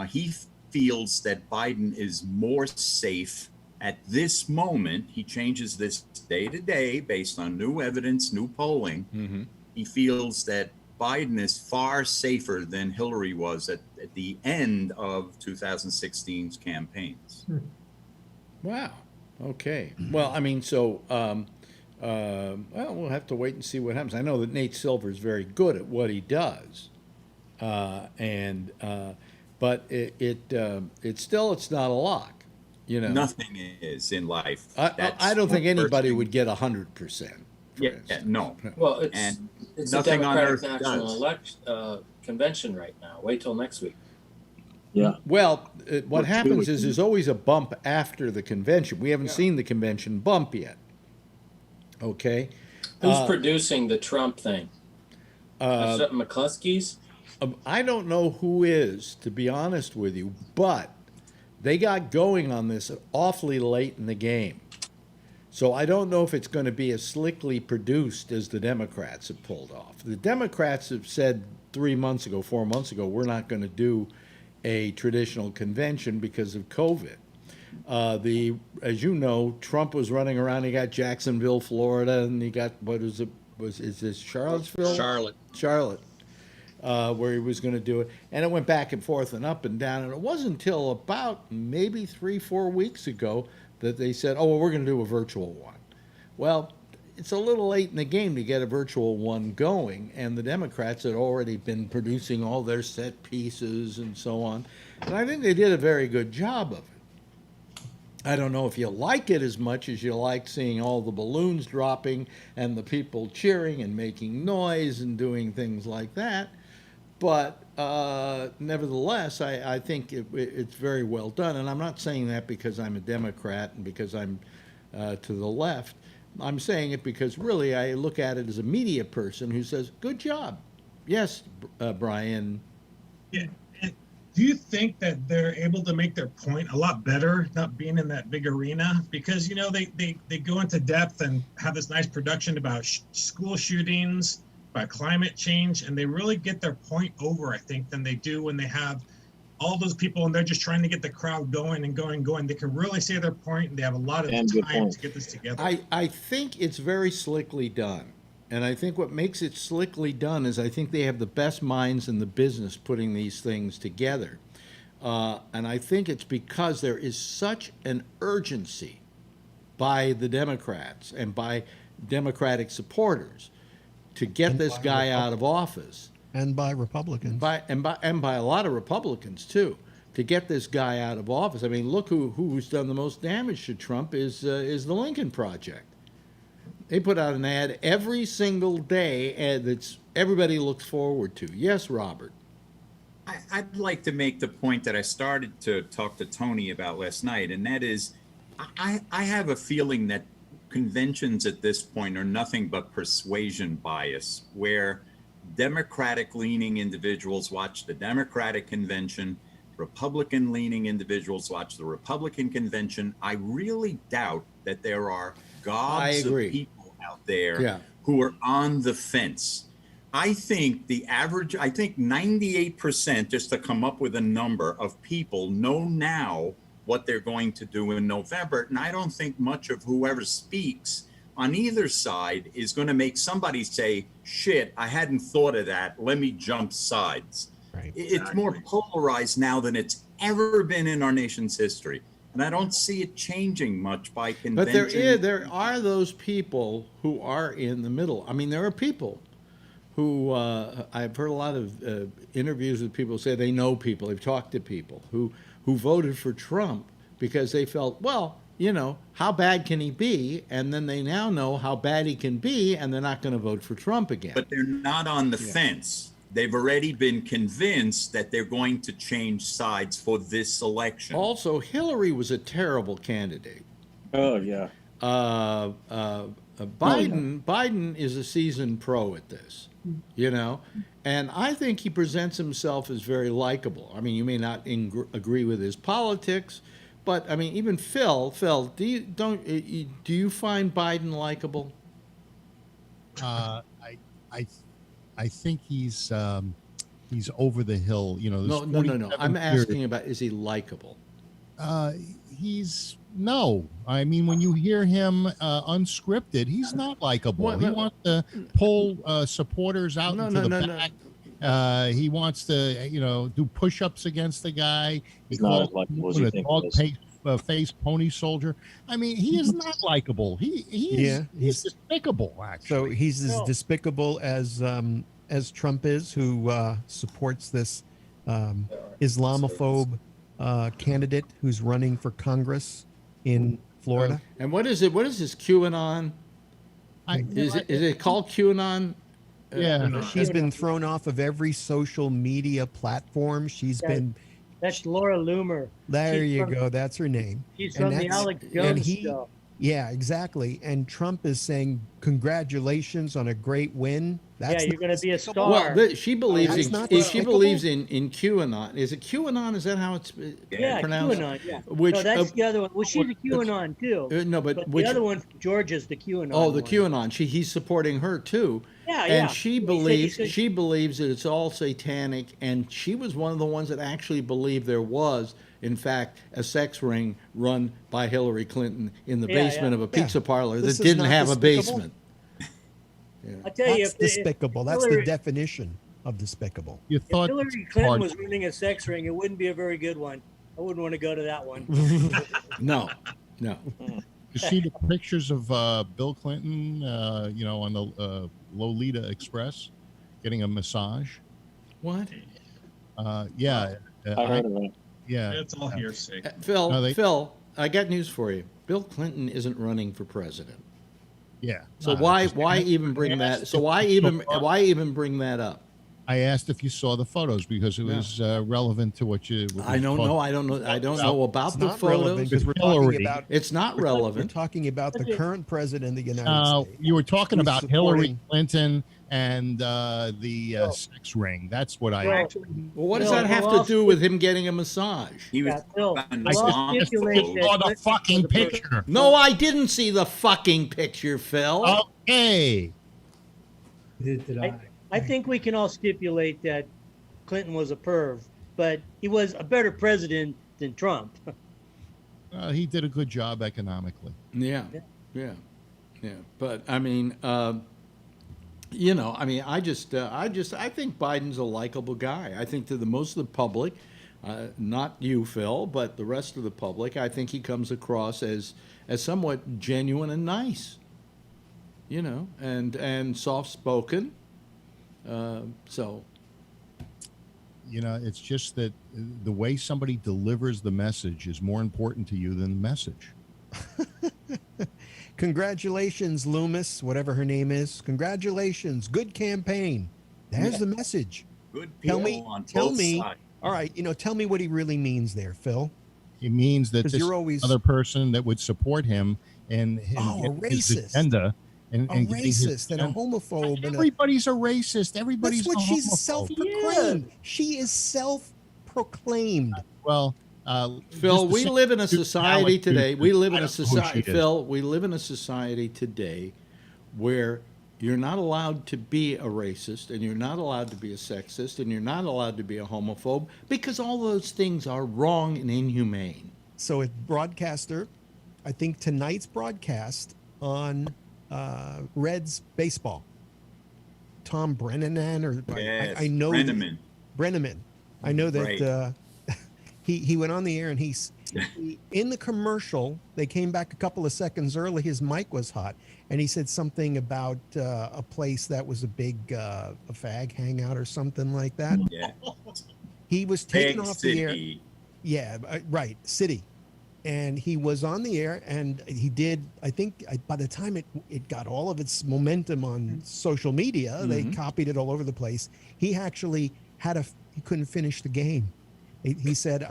He feels that Biden is more safe at this moment. He changes this day to day based on new evidence, new polling. He feels that Biden is far safer than Hillary was at the end of 2016's campaigns. Wow. Okay. Well, I mean, so well, we'll have to wait and see what happens. I know that Nate Silver is very good at what he does, but it's not a lock. You know, nothing is in life. I don't think anybody would get 100%. Yeah, no. Well, And it's a nothing on Democratic earth National does. Convention right now. Wait till next week. Yeah. Well, what happens is there's always a bump after the convention. We haven't seen the convention bump yet. Okay. Who's producing the Trump thing? McCluskey's? I don't know who is, to be honest with you, but they got going on this awfully late in the game. So I don't know if it's going to be as slickly produced as the Democrats have pulled off. The Democrats have said 4 months ago, we're not going to do a traditional convention because of COVID. As you know, Trump was running around. He got Jacksonville, Florida, and he got is this Charlottesville? Charlotte, where he was going to do it, and it went back and forth and up and down. And it wasn't until about maybe 3-4 weeks ago that they said, "Oh, well, we're going to do a virtual one." Well, it's a little late in the game to get a virtual one going, and the Democrats had already been producing all their set pieces and so on. And I think they did a very good job of it. I don't know if you like it as much as you like seeing all the balloons dropping and the people cheering and making noise and doing things like that. But nevertheless, I think it's very well done. And I'm not saying that because I'm a Democrat and because I'm to the left. I'm saying it because really I look at it as a media person who says, good job. Yes, Brian. Yeah. And do you think that they're able to make their point a lot better not being in that big arena? Because, they go into depth and have this nice production about school shootings, about climate change, and they really get their point over, I think, than they do when they have all those people and they're just trying to get the crowd going and going. They can really say their point, and they have a lot of time to get this together. I think it's very slickly done. And I think what makes it slickly done is I think they have the best minds in the business putting these things together. And I think it's because there is such an urgency by the Democrats and by Democratic supporters to get this guy out of office. And by Republicans. By a lot of Republicans, too, to get this guy out of office. I mean, look who's done the most damage to Trump is the Lincoln Project. They put out an ad every single day that's everybody looks forward to. Yes, Robert. I'd like to make the point that I started to talk to Tony about last night, and that is I have a feeling that conventions at this point are nothing but persuasion bias, where Democratic-leaning individuals watch the Democratic convention, Republican-leaning individuals watch the Republican convention. I really doubt that there are gobs of people out there who are on the fence. I think 98%, just to come up with a number of people, know now what they're going to do in November. And I don't think much of whoever speaks on either side is going to make somebody say, shit, I hadn't thought of that. Let me jump sides. Right. It's more polarized now than it's ever been in our nation's history. And I don't see it changing much by convention. But there are those people who are in the middle. I mean, there are people who, I've heard a lot of interviews with people say they know people, they've talked to people who voted for Trump because they felt, well, how bad can he be? And then they now know how bad he can be, and they're not going to vote for Trump again. But they're not on the fence. They've already been convinced that they're going to change sides for this election. Also, Hillary was a terrible candidate. Oh, yeah. Biden is a seasoned pro at this, and I think he presents himself as very likable. I mean, you may not agree with his politics, but I mean, even Phil, do you find Biden likable? I think he's over the hill. No. I'm asking about, is he likable? No. I mean, when you hear him unscripted, he's not likable. He wants to pull supporters out into the back. He wants to, do push-ups against the guy. He calls him a dog-face pony soldier. I mean, he is not likable. He's despicable, actually. So he's as despicable as Trump is, who supports this Islamophobe candidate who's running for Congress in Florida. And what is it? What is this QAnon? Is it called QAnon? Yeah. She's been thrown off of every social media platform. That's Laura Loomer. There you go. That's her name. She's And from the that's- Alex and Jones he- show. Yeah, exactly. And Trump is saying congratulations on a great win. That's Yeah, you're going to be a despicable. star. Well, she believes That's in not she despicable. believes in QAnon. Is it QAnon? Is that how it's Yeah, pronounced? QAnon. Yeah. Which no, that's the other one. Well, she's a QAnon too. no, but the which, other one, Georgia's the QAnon. oh, the one. QAnon. He's supporting her too. Yeah, and yeah. she He said- believes he said- she believes that it's all satanic, and she was one of the ones that actually believed there was, in fact, a sex ring run by Hillary Clinton in the Yeah, basement yeah. of a pizza parlor This that is didn't not have a despicable. basement. I tell you, That's despicable. That's the Hillary- definition of despicable. You if thought Hillary Clinton was running a sex ring, it wouldn't be a very good one. I wouldn't want to go to that one. No, no. you see the pictures of Bill Clinton, on the Lolita Express, getting a massage? What? Yeah. I heard of it. Yeah. It's all hearsay. Phil, No, they- Phil, I got news for you. Bill Clinton isn't running for president. Yeah. So No, why just- even bring that? So why even bring that up? I asked if you saw the photos because it was relevant to what you. What I we don't talked know. I don't know. I don't know about It's the not relevant photos. because we're Hillary. talking about It's not we're relevant. talking about the current president of the United States. You were talking Who's about supporting- Hillary Clinton and the sex ring. That's what I. Well, Well, what does Phil, that have we'll to do with him getting a massage? He was Yeah, Phil, on we'll all Islam stipulate photos. that saw the Clinton fucking was a person. picture. No, I didn't see the fucking picture, Phil. Okay. Did I? I think we can all stipulate that Clinton was a perv, but he was a better president than Trump. He did a good job economically. Yeah. But I mean, I think Biden's a likable guy. I think to the most of the public, not you, Phil, but the rest of the public, I think he comes across as somewhat genuine and nice. And soft spoken. So. It's just that the way somebody delivers the message is more important to you than the message. Congratulations, Loomis, whatever her name is. Congratulations. Good campaign. There's the message. Good Tell people me, on tell both me. sides. All right, tell me what he really means there, Phil. It means that 'Cause this you're always- other person that would support him and Oh, a get his racist. agenda. And A getting his racist and a agenda. homophobe. And Everybody's a racist. Everybody's that's what a she's homophobe. self-proclaimed. She is self-proclaimed. Well, Phil, just the we same- live in a society Alex, today. We live in I a don't know who society, she is. Phil. We live in a society today where you're not allowed to be a racist, and you're not allowed to be a sexist, and you're not allowed to be a homophobe because all those things are wrong and inhumane. So a broadcaster, I think tonight's broadcast on Reds baseball. Tom Brennan, or Yes, I know Brenneman. Brenneman. I know that Right. he went on the air and in the commercial. They came back a couple of seconds early. His mic was hot, and he said something about a place that was a big a fag hangout or something like that. Yeah. He was taken Big off the air. city. Yeah, right, city. And he was on the air, and he did, I think, by the time it got all of its momentum on social media, they copied it all over the place. He actually he couldn't finish the game. He said,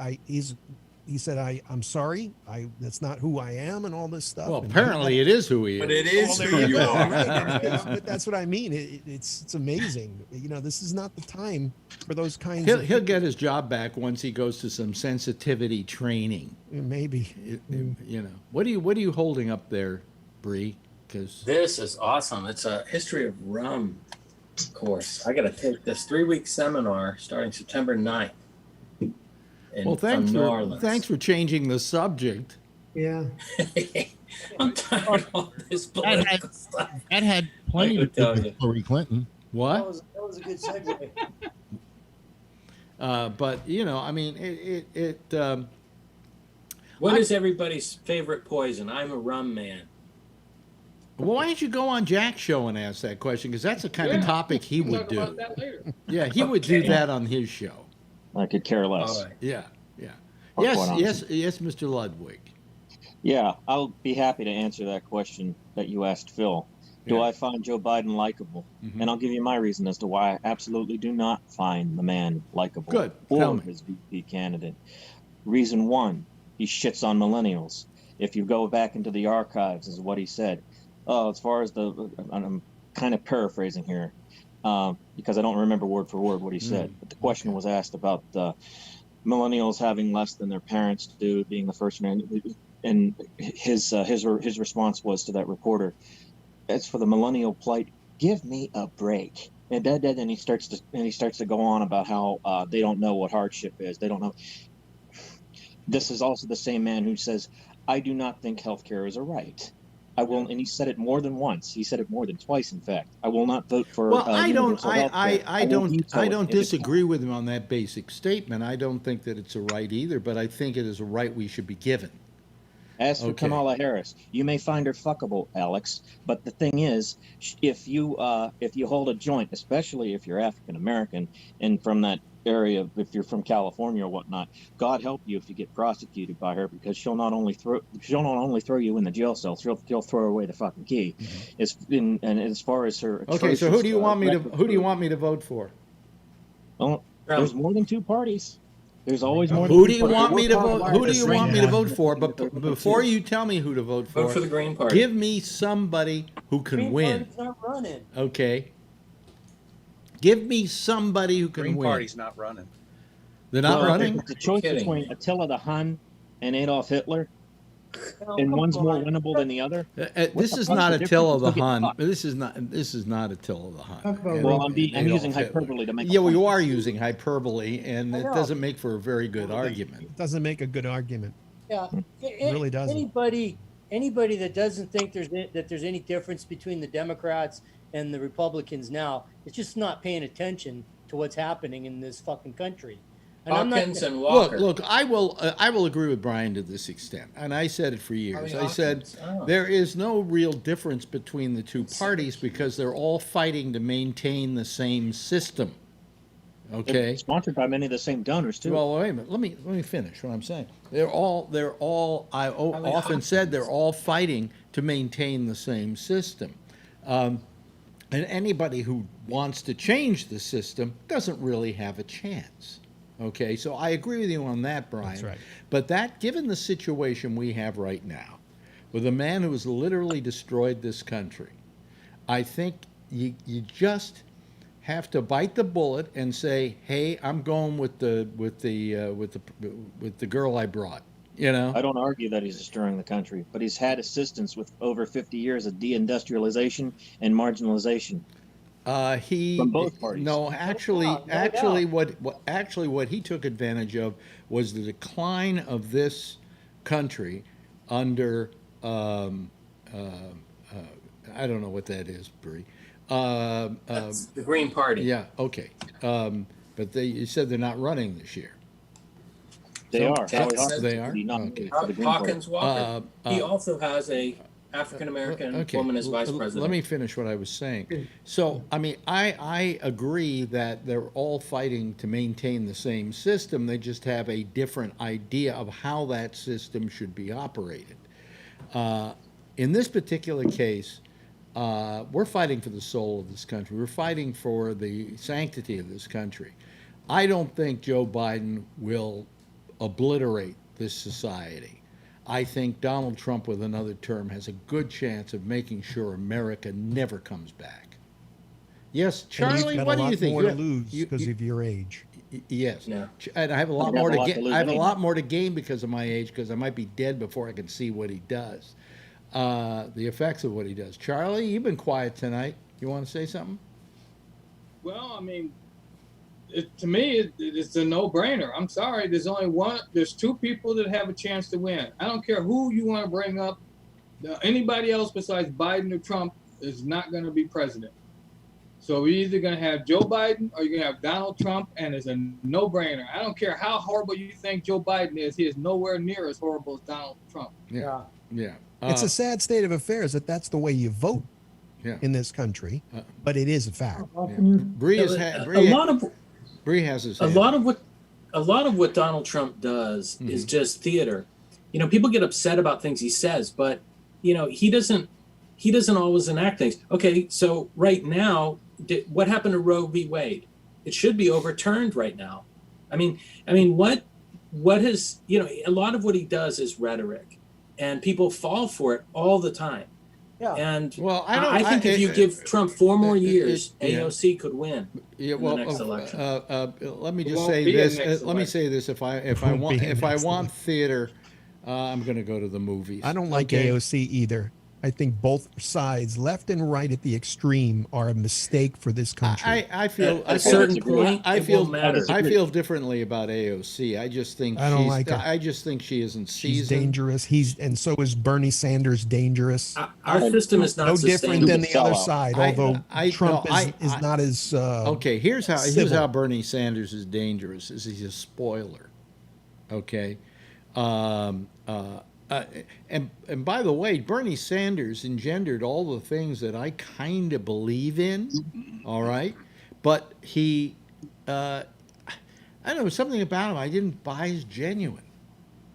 I'm sorry, that's not who I am, and all this stuff. Well, And apparently it is who he is. But it is there who you go, are. right? But that's what I mean. It's amazing. This is not the time for those kinds of. He'll get his job back once he goes to some sensitivity training. Maybe. What are you holding up there, Bree? Because This is awesome. It's a history of rum course. I got to take this 3-week seminar starting September 9th. thanks for changing the subject. Yeah. I'm tired of all this political stuff. That had plenty to I do tell with you. Hillary Clinton. What? That was a good segue. But I mean, What is everybody's favorite poison? I'm a rum man. Well, why don't you go on Jack's show and ask that question? Because that's the kind of topic he We'll would talk about do. that later. Yeah, he would do that on his show. I could care less. All right. Yeah. Yes, Mr. Ludwig. Yeah, I'll be happy to answer that question that you asked Phil. Do I find Joe Biden likable? Mm-hmm. And I'll give you my reason as to why I absolutely do not find the man likable. Good. Tell Or me. his VP candidate. Reason one, he shits on millennials. If you go back into the archives, is what he said. As far as I'm kind of paraphrasing here, because I don't remember word for word what he said. But the question was asked about millennials having less than their parents do, being the first man. And his response was to that reporter, "As for the millennial plight, give me a break." And then he starts to go on about how they don't know what hardship is. They don't know. This is also the same man who says, "I do not think healthcare is a right. I will," and he said it more than once. He said it more than twice, in fact. "I will not vote for." Well, I don't veto disagree with him on that basic statement. I don't think that it's a right either, but I think it is a right we should be given. As for Kamala Harris, you may find her fuckable, Alex, but the thing is, if you hold a joint, especially if you're African American and from that area, if you're from California or whatnot, God help you if you get prosecuted by her, because she'll not only throw you in the jail cell, she'll throw away the fucking key. And as far as her okay, so who do you want me to vote for? Well, there's more than two parties. There's always more. Who do you want me to vote? Who do you want me to vote for? But before you tell me who to vote for the Green Party. Give me somebody who can Green win. Party's not running. Okay. Give me somebody who can Green win. Party's not running. They're not running. The choice between Attila the Hun and Adolf Hitler, and one's more winnable than the other. This is not Attila the Hun. This is not Attila the Hun. Well, I'm using hyperbole to make. Yeah, well, you are using hyperbole, and it doesn't make for a very good argument. It doesn't make a good argument. Yeah, It really doesn't. Anybody that doesn't think there's any difference between the Democrats and the Republicans now, it's just not paying attention to what's happening in this fucking country. And Hawkins and Walker. Look, I will agree with Brian to this extent, and I said it for years. I said there is no real difference between the two parties because they're all fighting to maintain the same system. Okay, they're sponsored by many of the same donors too. Well, wait a minute. Let me finish what I'm saying. They're all. I often said they're all fighting to maintain the same system. And anybody who wants to change the system doesn't really have a chance. Okay, so I agree with you on that, Brian. That's right. But given the situation we have right now, with a man who has literally destroyed this country, I think you just have to bite the bullet and say, "Hey, I'm going with the girl I brought." You know, I don't argue that he's destroying the country, but he's had assistance with over 50 years of deindustrialization and marginalization. From both parties. No, actually, what he took advantage of was the decline of this country under I don't know what that is, Bree. That's the Green Party. Yeah, okay. But you said they're not running this year. They are. They are. Okay. Hawkins Walker. He also has a African American woman as vice president. Let me finish what I was saying. So, I mean, I agree that they're all fighting to maintain the same system. They just have a different idea of how that system should be operated. In this particular case, we're fighting for the soul of this country. We're fighting for the sanctity of this country. I don't think Joe Biden will obliterate this society. I think Donald Trump with another term has a good chance of making sure America never comes back. Yes, Charlie, what do you think? You've got a lot more to lose because of your age. Yes, yeah. And I have a lot more to gain. I have a lot more to gain because of my age, because I might be dead before I can see what he does, the effects of what he does. Charlie, you've been quiet tonight. You want to say something? Well, I mean, to me, it's a no-brainer. I'm sorry. There's two people that have a chance to win. I don't care who you want to bring up. Anybody else besides Biden or Trump is not going to be president. So we're either going to have Joe Biden or you're going to have Donald Trump, and it's a no-brainer. I don't care how horrible you think Joe Biden is. He is nowhere near as horrible as Donald Trump. Yeah. It's a sad state of affairs that's the way you vote in this country, but it is a fact. Bree has his hand. A a lot of what Donald Trump does is just theater. You know, people get upset about things he says, but you know, he doesn't always enact things. Okay, so right now, what happened to Roe v. Wade? It should be overturned right now. I mean, what has, you know, a lot of what he does is rhetoric, and people fall for it all the time. Yeah. And Well, I think if you give Trump 4 more years, AOC could win Yeah, in well, the next election. let me just won't say be a this. next Let me say this. If I want election. theater, I'm going to go to the movies. I don't like Okay? AOC either. I think both sides, left and right at the extreme, are a mistake for this country. I feel At a certain point, I it feel won't matter. I feel differently about AOC. I just think I don't like her. I just think she isn't She's seasoned. dangerous. And so is Bernie Sanders dangerous. Our system is not No different than the other Sellout. side, I- although I- Trump no, is not as Okay, here's how civil. Bernie Sanders is dangerous. Is he's a spoiler. Okay, and by the way, Bernie Sanders engendered all the things that I kind of believe in. All right, but he, I don't know, something about him I didn't buy as genuine.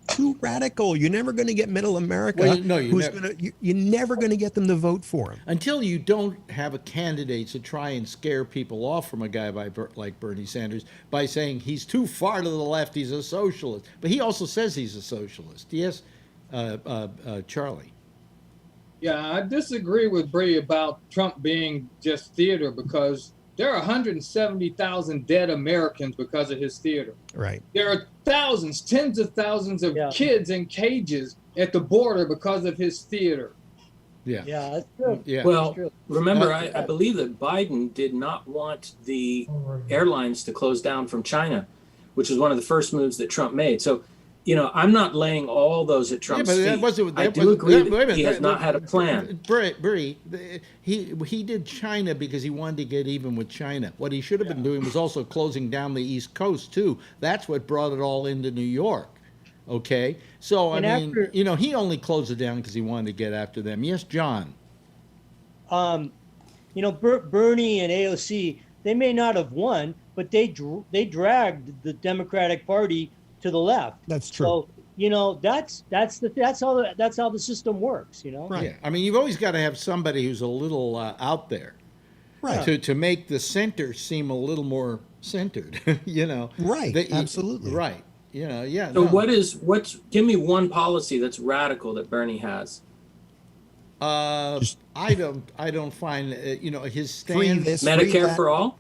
too radical. You're never going to get middle America. Well, no, you're never going to get them to vote for him. Until you don't have a candidate to try and scare people off from a guy like Bernie Sanders by saying he's too far to the left, he's a socialist. But he also says he's a socialist. Yes, Charlie. Yeah, I disagree with Bree about Trump being just theater, because there are 170,000 dead Americans because of his theater. Right. There are thousands, tens of thousands of kids in cages at the border because of his theater. Yeah. Yeah, that's true. Yeah. Well, remember, I believe that Biden did not want the airlines to close down from China, which was one of the first moves that Trump made. So, you know, I'm not laying all those at Trump's feet. I do agree that he has not had a plan. Bree, he did China because he wanted to get even with China. What he should have been doing was also closing down the East Coast, too. That's what brought it all into New York. Okay? So, I mean, you know, he only closed it down because he wanted to get after them. Yes, John? You know, Bernie and AOC, they may not have won, but they dragged the Democratic Party to the left. That's true. So, you know, that's how the system works, you know? Right. Yeah. I mean, you've always got to have somebody who's a little out there. Right. To make the center seem a little more centered, you know. Right. Absolutely. Right. You know, yeah. So give me one policy that's radical that Bernie has. I don't find, you know, his stance. Medicare for all?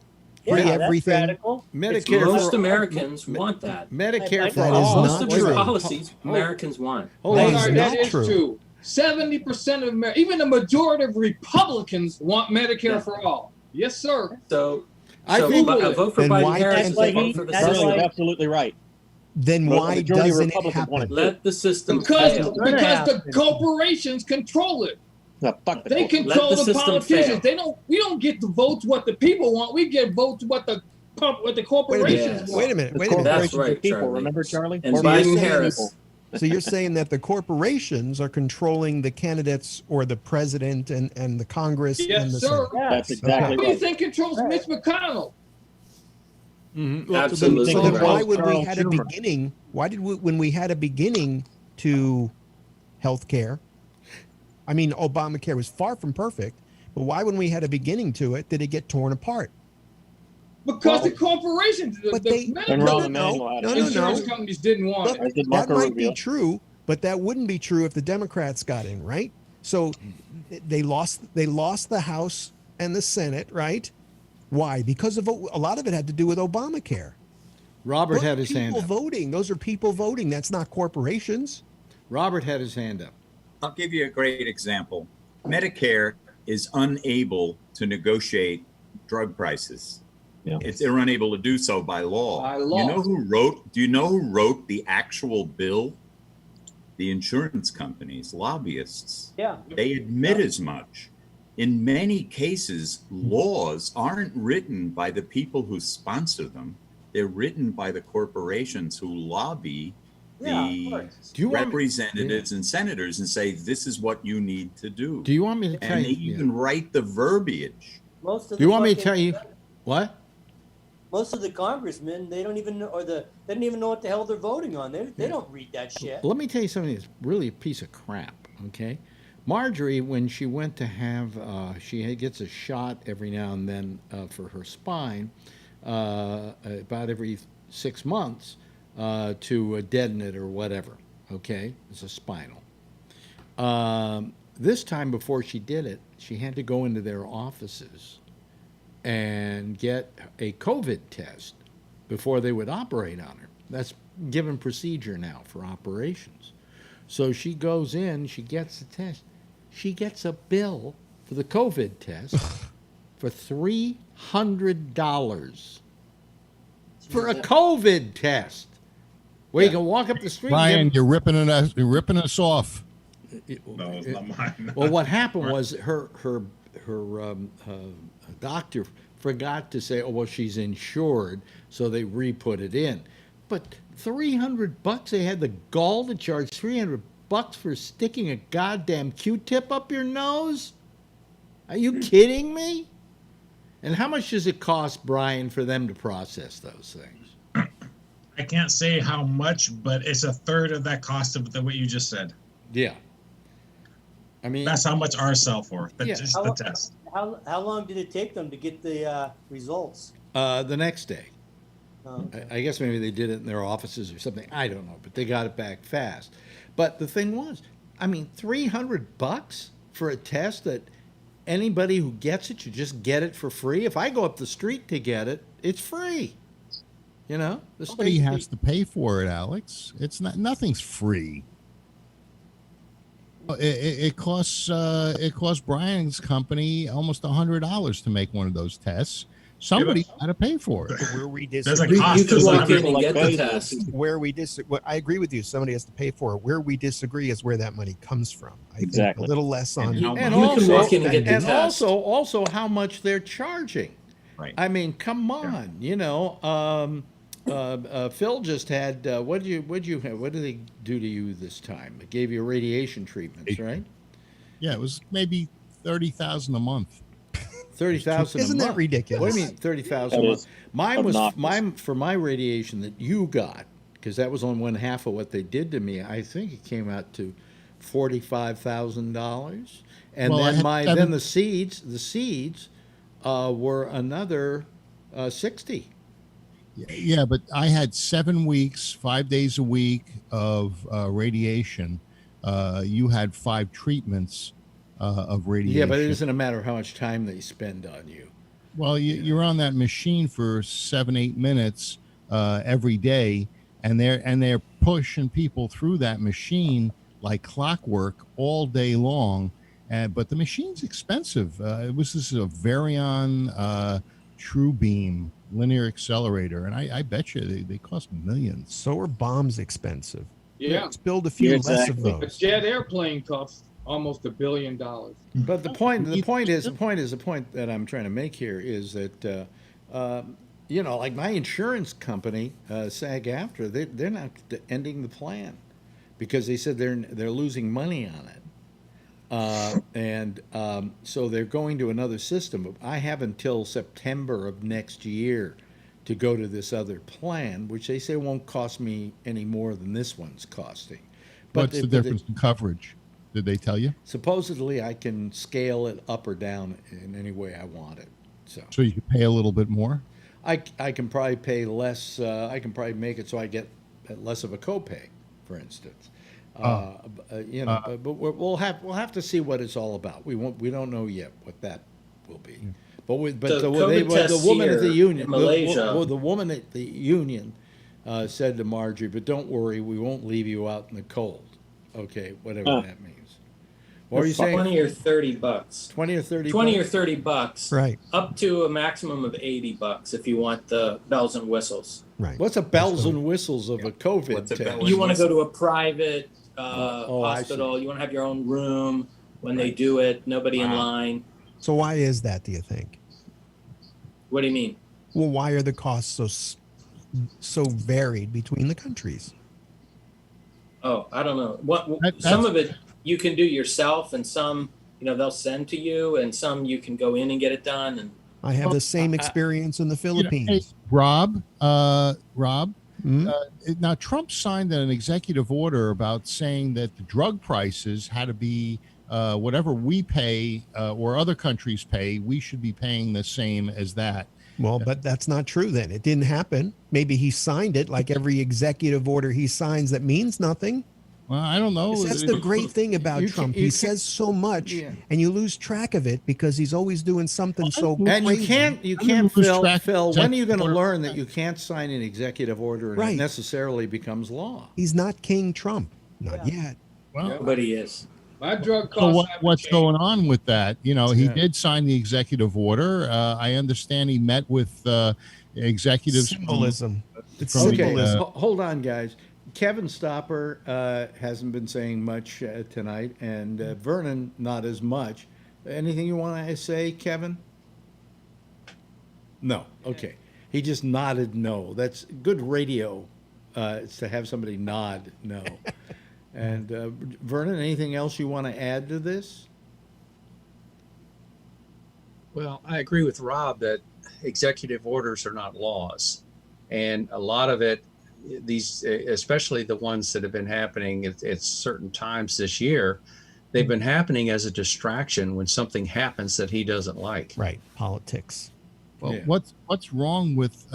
Free everything. Radical. Medicare most Americans want that. Medicare for That all. is Most not of his true. policies Americans want. That is true. 70% of Americans, even the majority of Republicans want Medicare for all. Yes, sir. So I think a vote for Then Biden why Harris can't is a vote for the Charlie system. is absolutely right. Then But the why majority of doesn't it Republicans want happen? it. Let the system Because fail. the corporations control it. No, fuck the They corporate. control Let the the system politicians. fail. We don't get the votes what the people want. We get votes what the corporations want. Wait a minute. The Wait a minute. That's corporations are right, people. Charlie. Remember, Charlie? And Corporations Biden are Harris. people. So you're saying that the corporations are controlling the candidates or the president and the Congress Yes, and the sir. Senate? That's exactly Who do you right. think controls Mitch McConnell? Absolutely. So then Right. why would we Charles had a Schumer. beginning? Why did we, when we had a beginning to health care? I mean, Obamacare was far from perfect, but why when we had a beginning to it, did it get torn apart? Because the corporations, But the they- medical And Rahm Emanuel had it. insurance companies didn't want Look, it. As did that Marco might Rubio. be true, but that wouldn't be true if the Democrats got in, right? So they lost the House and the Senate, right? Why? Because of a lot of it had to do with Obamacare. Robert Those had are his hand people up. voting. Those are people voting. That's not corporations. Robert had his hand up. I'll give you a great example. Medicare is unable to negotiate drug prices. Yeah. They're unable to do so by law. By law. Do you know who wrote the actual bill? The insurance companies, lobbyists. Yeah. They admit as much. In many cases, laws aren't written by the people who sponsor them. They're written by the corporations who lobby Yeah, of the course. Do you want me- representatives and senators and say, this is what you need to do. Do you want me to tell And they you? even write the verbiage. Most of Do you the want me to fucking- tell you what? most of the congressmen, they don't even know, they don't even know what the hell they're voting on. They don't read that shit. Let me tell you something that's really a piece of crap, okay? Marjorie, when she went to have, she gets a shot every now and then for her spine, about every 6 months to deaden it or whatever, okay? It's a spinal. This time before she did it, she had to go into their offices and get a COVID test before they would operate on her. That's given procedure now for operations. So she goes in, she gets the test. She gets a bill for the COVID test for $300 for a COVID test. Where you can walk up the street. Brian, you're ripping us off. No, it's not mine. Well, what happened was her doctor forgot to say, oh, well, she's insured, so they re-put it in. But $300, they had the gall to charge $300 for sticking a goddamn Q-tip up your nose? Are you kidding me? And how much does it cost, Brian, for them to process those things? I can't say how much, but it's a third of that cost of what you just said. Yeah. I mean, that's how much ours sell for. That's just the test. How long did it take them to get the results? The next day. Oh, okay. I guess maybe they did it in their offices or something. I don't know, but they got it back fast. But the thing was, I mean, $300 for a test that anybody who gets it should just get it for free. If I go up the street to get it, it's free. You know, somebody has to pay for it, Alex. It's not. Nothing's free. It costs Brian's company almost $100 to make one of those tests. Somebody got to pay for it. Where we disagree, you could walk in and get the test. Where we I agree with you. Somebody has to pay for it. Where we disagree is where that money comes from. I think a little less on. And also how much they're charging. Right. I mean, come on. You know, Phil just had what did they do to you this time? They gave you radiation treatments, right? Yeah, it was maybe $30,000 a month. 30,000. Isn't that ridiculous? What do you mean 30,000 a month? Mine for my radiation that you got, because that was on one half of what they did to me. I think it came out to $45,000, and then the seeds were another 60. Yeah, but I had 7 weeks, 5 days a week of radiation. You had 5 treatments of radiation. Yeah, but it isn't a matter of how much time they spend on you. Well, you're on that machine for 7-8 minutes every day, and they're pushing people through that machine like clockwork all day long. But the machine's expensive. It was this a Varian True Beam linear accelerator, and I bet you they cost millions. So are bombs expensive? Yeah. Let's build a few less of A those. jet airplane costs almost $1 billion. But the point that I'm trying to make here is that you know, like my insurance company, SAG-AFTRA, they're not ending the plan because they said they're losing money on it. So they're going to another system. I have until September of next year to go to this other plan, which they say won't cost me any more than this one's costing. What's the difference in coverage? Did they tell you? Supposedly, I can scale it up or down in any way I want it. So you could pay a little bit more? I can probably pay less. I can probably make it so I get less of a copay, for instance. You know, but we'll have to see what it's all about. We don't know yet what that will be. But the woman at the union, the woman at the union said to Marjorie, "But don't worry, we won't leave you out in the cold." Okay, whatever that means. What are you saying? $20 or $30. 20 or 30. 20 or $30. Right. Up to a maximum of $80 if you want the bells and whistles. Right. What's the bells and whistles of a COVID test? You want to go to a private hospital. You want to have your own room when they do it. Nobody in line. So why is that, do you think? What do you mean? Well, why are the costs so varied between the countries? Oh, I don't know. Some of it you can do yourself, and some, they'll send to you, and some you can go in and get it done. And I have the same experience in the Philippines. Rob, now Trump signed an executive order about saying that the drug prices had to be whatever we pay or other countries pay, we should be paying the same as that. Well, but that's not true then. It didn't happen. Maybe he signed it like every executive order he signs that means nothing. Well, I don't know. That's the great thing about Trump. He says so much, and you lose track of it because he's always doing something so And crazy. you can't, Phil. When are you going to learn that you can't sign an executive order and it necessarily becomes law? He's not King Trump, not yet. Well, Nobody is. My drug So costs. what's going on with that? You know, he did sign the executive order. I understand he met with executives. Symbolism. It's from the, symbolism. Hold on, guys. Kevin Stopper hasn't been saying much tonight, and Vernon not as much. Anything you want to say, Kevin? No. Okay. He just nodded no. That's good radio to have somebody nod no. And Vernon, anything else you want to add to this? Well, I agree with Rob that executive orders are not laws. And a lot of it, these, especially the ones that have been happening at certain times this year, they've been happening as a distraction when something happens that he doesn't like. Right. Politics. Well, what's wrong with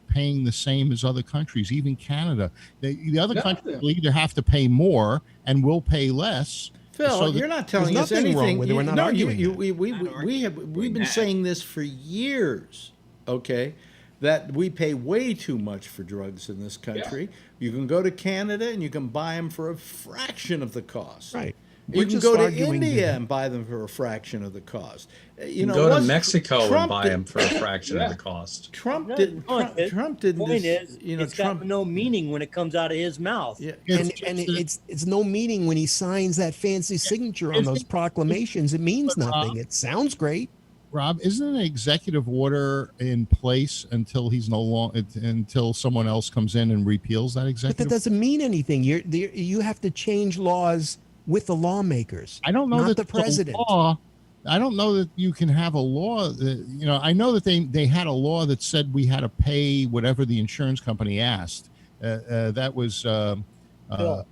paying the same as other countries, even Canada? The other countries will either have to pay more and we'll pay less. Phil, So you're not telling us nothing wrong anything. with it. We're not arguing We've been saying this for years, okay? That we pay way too much for drugs in this country. You can go to Canada and you can buy them for a fraction of the cost. Right. You can go to India and buy them for a fraction of the cost. You know, go to Mexico and Trump buy them for a fraction of the cost. Trump didn't. Trump didn't. Point is, it's got no meaning when it comes out of his mouth. Yeah. And it's no meaning when he signs that fancy signature on those proclamations. It means nothing. It sounds great. Rob, isn't an executive order in place until he's no longer until someone else comes in and repeals that But executive? that doesn't mean anything. You have to change laws with the lawmakers. I don't know not that the president. Law, I don't know that you can have a law. That, you know, I know that they had a law that said we had to pay whatever the insurance company asked. That was. Go to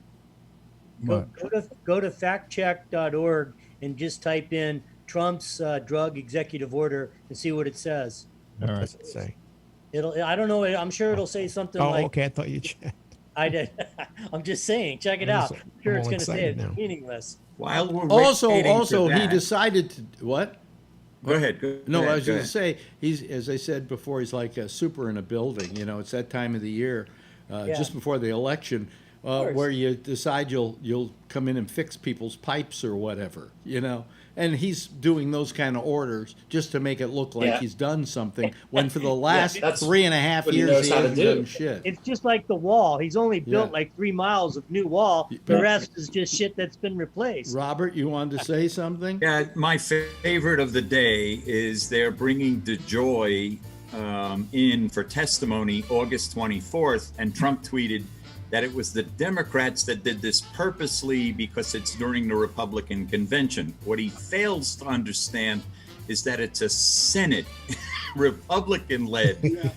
factcheck.org and just type in Trump's drug executive order and see what it says. What does it say? I don't know. I'm sure it'll say something like. Okay, I thought you checked. I did. I'm just saying. Check it out. I'm sure it's going to say it's meaningless. While we're Also, he decided to what? Go ahead. I was going to say he's, as I said before, he's like a super in a building. You know, it's that time of the year, just before the election, where you decide you'll come in and fix people's pipes or whatever. You know. And he's doing those kind of orders just to make it look like he's done something, when for the last 3.5 years he hasn't done shit. It's just like the wall. He's only built like 3 miles of new wall. The rest is just shit that's been replaced. Robert, you wanted to say something? Yeah, my favorite of the day is they're bringing DeJoy in for testimony August 24th, and Trump tweeted that it was the Democrats that did this purposely because it's during the Republican convention. What he fails to understand is that it's a Senate Republican-led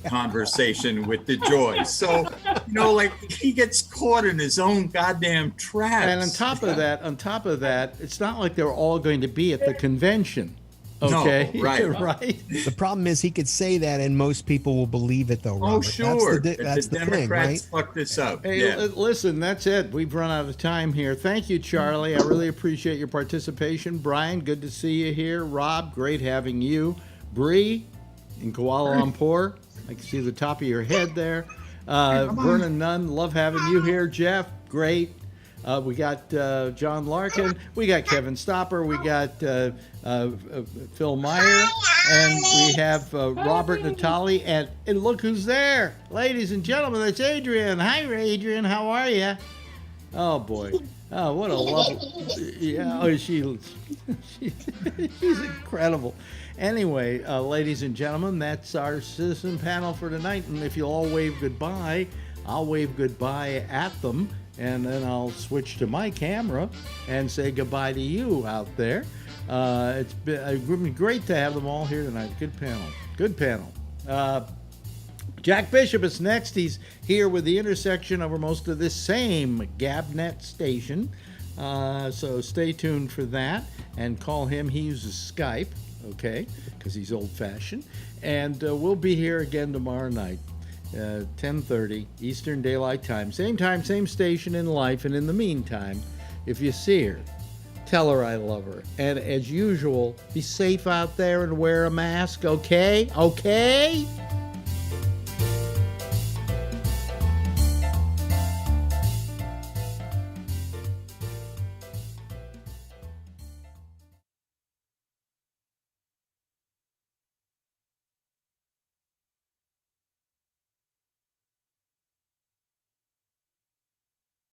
conversation with DeJoy. So, you know, like, he gets caught in his own goddamn traps. And on top of that, it's not like they're all going to be at the convention. Okay, no, right. Right. The problem is he could say that and most people will believe it, though, Robert. Oh, sure. That's the Democrats thing, right? fuck this up. Hey, listen, that's it. We've run out of time here. Thank you, Charlie. I really appreciate your participation. Brian, good to see you here. Rob, great having you. Bree in Kuala Lumpur. I can see the top of your head there. Vernon Nunn, love having you here. Jeff, great. We got John Larkin. We got Kevin Stopper. We got Phil Meyer. And we have Robert Natali. And look who's there. Ladies and gentlemen, it's Adrian. Hi, Adrian. How are you? Oh, boy. Oh, what a lovely... Yeah, oh, she's incredible. Anyway, ladies and gentlemen, that's our citizen panel for tonight. And if you'll all wave goodbye, I'll wave goodbye at them. And then I'll switch to my camera and say goodbye to you out there. It's been great to have them all here tonight. Good panel. Good panel. Jack Bishop is next. He's here with the intersection over most of this same GabNet station. So stay tuned for that and call him. He uses Skype, okay, because he's old-fashioned. And we'll be here again tomorrow night, 10:30 Eastern Daylight Time. Same station in life. And in the meantime, if you see her, tell her I love her. And as usual, be safe out there and wear a mask, okay? Okay?